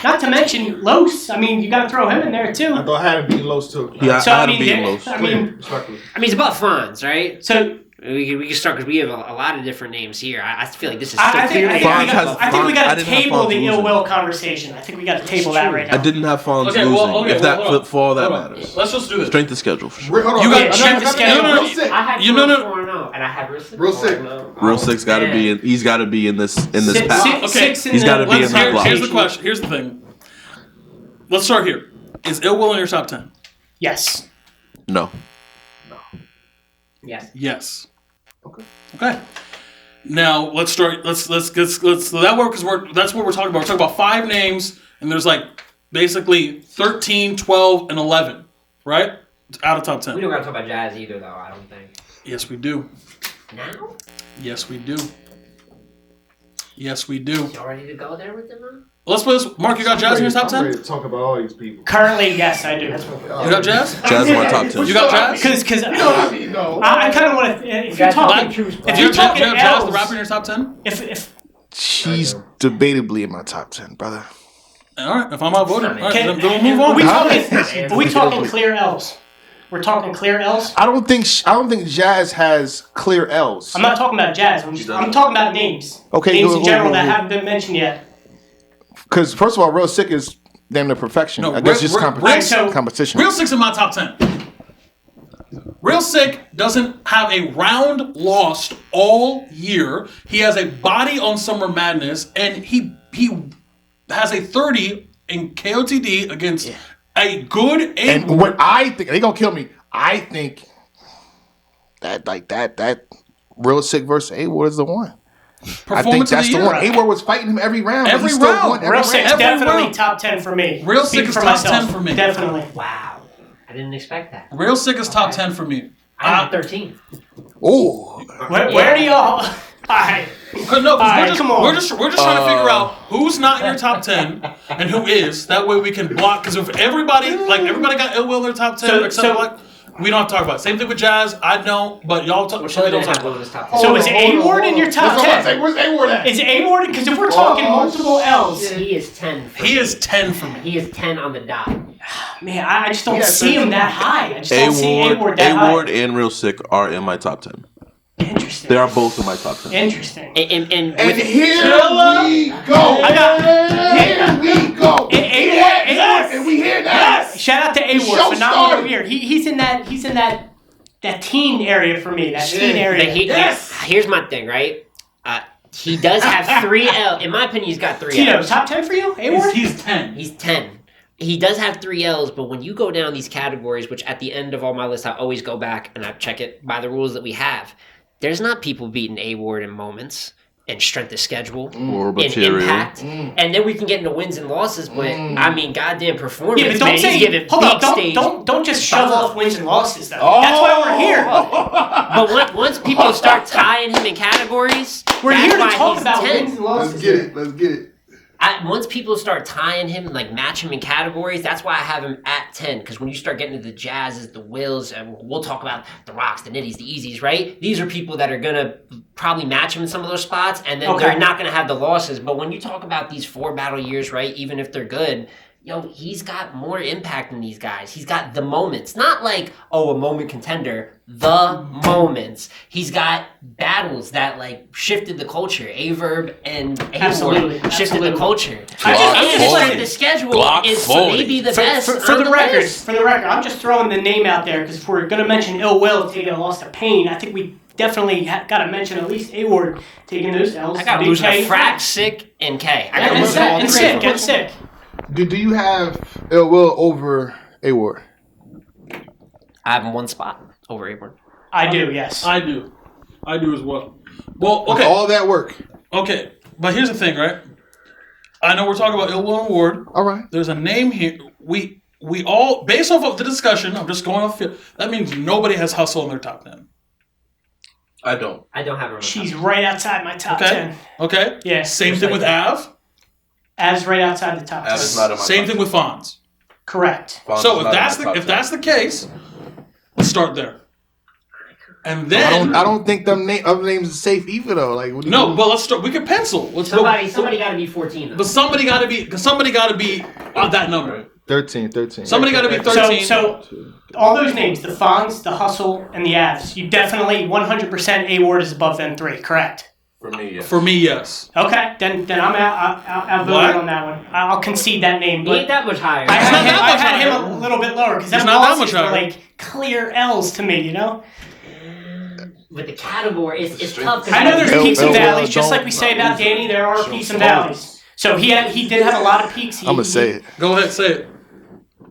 Not to mention Los. I mean, you got to throw him in there too. I thought I had to beat Los too. Yeah, So I had to beat Los. I mean, he's above Fonz, right? so We can start because we have a lot of different names here. I feel like this is I still think clearly. we got I to didn't have table Fonz the losing. ill will conversation. I think we got to table that right now. I didn't have Fonz Okay, losing. well, okay, if that hold on. for all that Hold on. matters. Let's just do this. Strength of schedule for sure. Hold on. You got- Yeah, check the schedule. no, no, Real sick. I had You know, no. 4-0, and I had real sick. Real sick. Real Sick's got to be in. He's got to be in this pack. Okay. Six in He's the gotta be in that block. Here's the question. Here's the thing. Let's start here. Is Ill Will in your top 10? Yes. No. Yes. Yes. Okay. Now let's start. Let's that work because that's what we're talking about. We're talking about 5 names, and there's like basically 13, 12, and 11, right? Out of top 10. We don't got to talk about Jazz either, though. I don't think. Yes, we do. Now? Yes, we do. Yes, we do. Y'all ready to go there with them? Huh? Let's put this. Mark, you got Jazz in your top 10? I'm ready to talk about all these people. Currently, yes, I do. You got Jazz? Jazz in my top 10. You got Jazz? Because No. I kind of want to. If you're talking, if You you're have talking Jazz the L's, rapper in your top 10? if She's debatably in my top 10, brother. All right. If I'm outvoted, all right, can, then we'll move on. are we talking clear L's? We're talking clear L's. I don't think Jazz has clear L's. I'm not talking about Jazz. I'm talking about names. Okay, names who- in general who- that who? haven't been mentioned yet. Because first of all, Real Sick is damn near perfection. No, I guess just Real- competition. Real Sick's in my top 10. Real Sick doesn't have a round lost all year. He has a body on Summer Madness, and he has a 30 in KOTD against a good And A. what I think, they gonna kill me. I think that Real Sick versus A-Ward is the one. I think performance of that's the the year. one. A-Ward was fighting him every round. but Every he still round. won every Real round. Sick's Every definitely round. top 10 for me. Real Speak Sick is for top myself. 10 for me. Definitely. Wow. I didn't expect that. Real Sick is top 10 for me. I had 13. Oh, Where do y'all? All right. No, Alright, come on. we're just trying to figure out who's not in your top 10 and who is. That way we can block. Because if everybody got Ill Will in their top 10, except like we don't have to talk about it. Same thing with Jazz. I don't, but y'all talk. We're Somebody don't talk have about it. this top 10. So is A-Ward in your top 10? Where's A-Ward at? Is A-Ward? Because if we're talking multiple L's, He is 10. He is 10 for me. He is 10 on the dot. man, I just don't Yeah, see him that high. I just don't see A-Ward A-Ward, that A-Ward high. and Real Sick are in my top 10. Interesting. They are both in my top 10. Interesting. And And with here we go. I got Here we go. A-Ward. And we hear that. Shout out to A-Ward, Show phenomenal started. year. He's in that teen area for me. That teen area. Here's my thing, right? He does have 3 L. In my opinion, he's got 3 Tito, L's. top 10 for you? A-Ward? He's 10. He's 10. He does have 3 L's, but when you go down these categories, which at the end of all my lists, I always go back and I check it by the rules that we have. There's not people beating A-Ward in moments and strength of schedule Or and material. impact. And then we can get into wins and losses, but I mean, goddamn performance. Yeah, but man. don't say. He's giving Hold big up! stage. Don't just shove off wins and losses though. That's why we're here. But once people start tying him in categories, We're that's here to why talk he's about 10. wins and losses. Let's get it. Once people start tying him and like match him in categories, that's why I have him at 10. Because when you start getting into the Jazzes, the Wills, and we'll talk about the Rocks, the Nitties, the Easies, right? These are people that are gonna probably match him in some of those spots, and then they're not gonna have the losses. But when you talk about these 4 battle years, right? Even if they're good, he's got more impact than these guys. He's got the moments, not like a moment contender. The moments. He's got battles that like shifted the culture. Averb and Absolutely. A-Ward shifted the culture. Glock The schedule Glock is 40. maybe the best. For the record, list. I'm just throwing the name out there because if we're gonna mention Ill Will taking a loss to Pain, I think we definitely got to mention at least A-Ward taking those L's. I got Big losing K. to Frack, Sick, and K. I got and losing all three of them. and sick. Do you have Ill Will over A-Ward? I have him 1 spot over A-Ward. I do, yes. I do as well. Well, okay. All that work. Okay, but here's the thing, right? I know we're talking about Ill Will and Ward. All right. There's a name here. We all, based off of the discussion, I'm just going off. That means nobody has Hustle in their top 10. I don't. I don't have her. She's right outside my top 10. Okay. Yeah. Same thing with Av. Av's right outside the top 10. Av is not in my Same top thing with Fonz. Correct. Fonz So is if not in my top that's the case, let's start there. And then I don't think them other names are safe either though. Like no, but let's start. We can pencil. Somebody got to be 14. Though. But somebody got to be on that number. 13. Somebody got to be 13. So all those names, the Fonz, the Hustle, and the Avs, you definitely 100% A-Ward is above them three, correct? For me, Yes. Okay, then I'm out voting on that one. I'll concede that name. He ain't that much higher. I had him a little bit lower because them not that losses much were higher. like clear L's to me, you know? With the category, it's tough. I know there's peaks and valleys, just don't- like we say about Danny, there are peaks and valleys. So he did have a lot of peaks. I'm gonna say it. Go ahead, say it.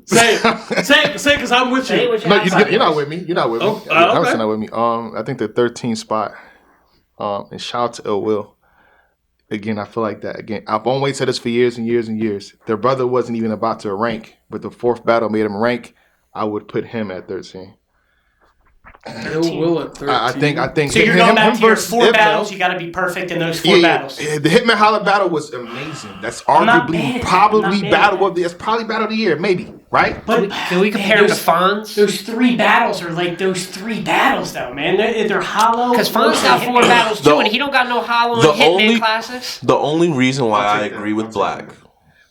Say it, because I'm with Say you. what you No, have you're not with me. You're not with me. Oh, You're okay. not with me. I think the 13th spot. And shout out to Ill Will. Again, I feel like that. Again, I've always said this for years and years and years. Their brother wasn't even about to rank, but the fourth battle made him rank. I would put him at 13. Ill Will at 13. I think. So you're going back to your versus 4 Hitman- battles, you got to be perfect in those 4 battles. Yeah, the Hitman Holla battle was amazing. That's I'm not arguably mad. I'm probably not mad. battle of the. It's probably battle of the year, maybe. Right? But Can we compare him to Fonz? Those 3 battles are like those 3 battles, though, man. They're hollow. Because Fonz got 4 battles too, The- and he don't got no hollow the in Hitman only- classics. The only reason why I agree with Black.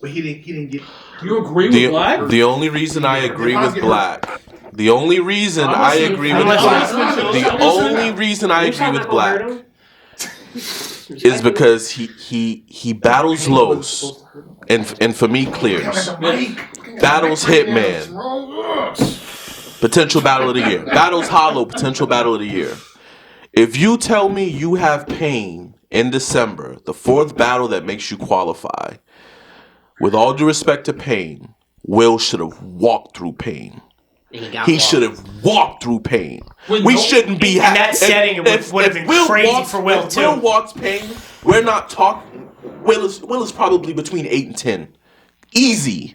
But he didn't get. You agree with Black? The only reason I agree with Black. The only reason I agree with Unless Black. you- The only reason I agree with Black is because he battles lows and for me clears. Battles Hitman. Potential battle of the year. Battles Hollow. Potential battle of the year. If you tell me you have Pain in December, the 4th battle that makes you qualify, with all due respect to Pain, Will should have walked through Pain. He should have walked through Pain. We shouldn't be in that setting. It would have been crazy for Will if too. Will walks Pain, we're not talking. Will is probably between 8 and 10, easy.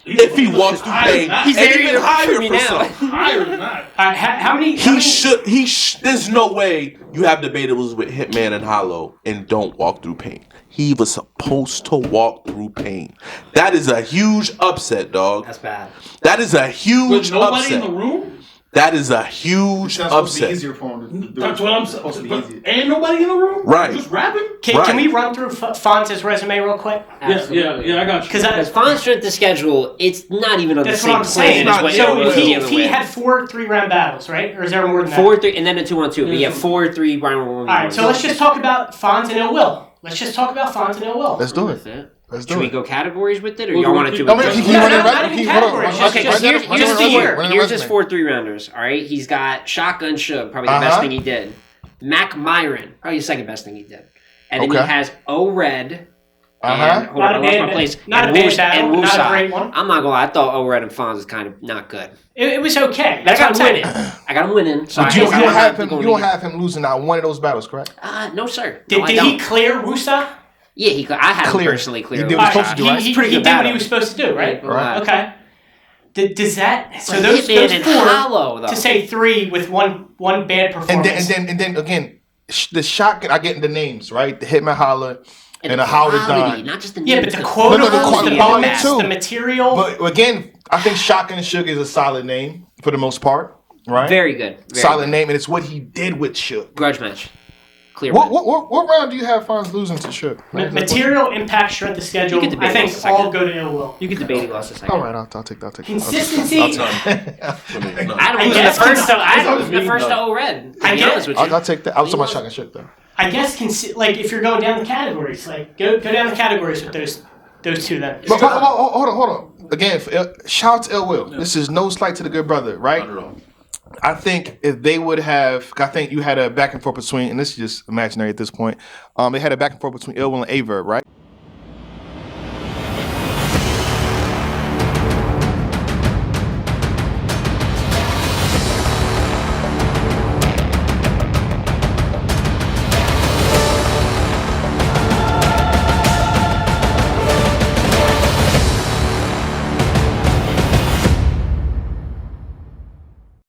If he walks through Pain, He's and there even for higher me for now. some. Higher than that. How many? There's no way you have debatables with Hitman and Hollow and don't walk through Pain. He was supposed to walk through Pain. That is a huge upset, dog. That's bad. That is a huge With nobody upset. in the room? That is a huge upset. easier for him to do. That's what I'm saying. But ain't nobody in the room? Right. Just rapping? Can we run through Fonz's resume real quick? Yeah, I got you. Because Because Fonz strength of schedule, it's not even on that's the what same I'm saying. plane as what So Ill if was he dealing with. had 4 3-round battles, right? Or is there more than that? 4-3, and then a 2-on-2. But yeah, 4-3 round 1. All right, so let's just talk about Fonz and Ill Will. Let's just talk about Fonz and Ill Will. Let's do it. With it. Let's Should do we it. go categories with it, or Well, y'all want to do no, it? I mean, just- keep No, running not right. even Keep hold on. categories, Run- Okay, just run- because run- here's run- the run- year. run- Here's run- his 4-3 rounders. All right, he's got Shotgun Suge, probably the best Uh-huh. thing he did. Mac Myron, probably the second best thing he did. And then Okay. he has O-Red. Uh-huh. And, hold Not on, a I lost bad- my place. not and a bad Woos- battle, and not a Woosah. great one. I'm not gonna lie, I thought O-Red and Fonz is kind of not good. It was okay. But I got That's him what I'm winning. saying. I got him winning. So But I you guess don't I'm have gonna him. go You don't negative. have him losing not one of those battles, correct? No, sir. Did No, I he don't. clear Wusa? Yeah, I had him Clear. personally clear. He did Woosah. what he was supposed to do, right? He Pretty did good what he battle. was supposed to do, right? Right. Okay. Does that so But those Hitman and 4 Hollow, though. to say 3 with one bad performance? And then again, the shotgun. I get the names right. The Hitman Holler and the Howler quality, Don. not just the yeah, name, but the No, quotables, the the quality elements, too. the material. But again, I think Shotgun Suge is a solid name for the most part, right? Very good. Very solid good. name, and it's what he did with Suge. Grudge match. Clear. What win. what round do you have Fonz losing to Suge? Material, impact, strength of schedule. You can debate I think this a second. all go to Ill Will. You could debate he lost a second. All right, I'll take that. Consistency. For me, no. I had I him losing the guess first. cons- I had him losing the first to O-Red. To I be get honest it. with you. I'll take that. I was talking about Shotgun Suge though. I guess like if you're going down the categories, like go down the categories with those 2 then. But hold on. Again, shout out to Ill Will. This is no slight to the good brother, right? Not at all. I think if they would have, I think you had a back and forth between, and this is just imaginary at this point. They had a back and forth between Ill Will and Averb, right?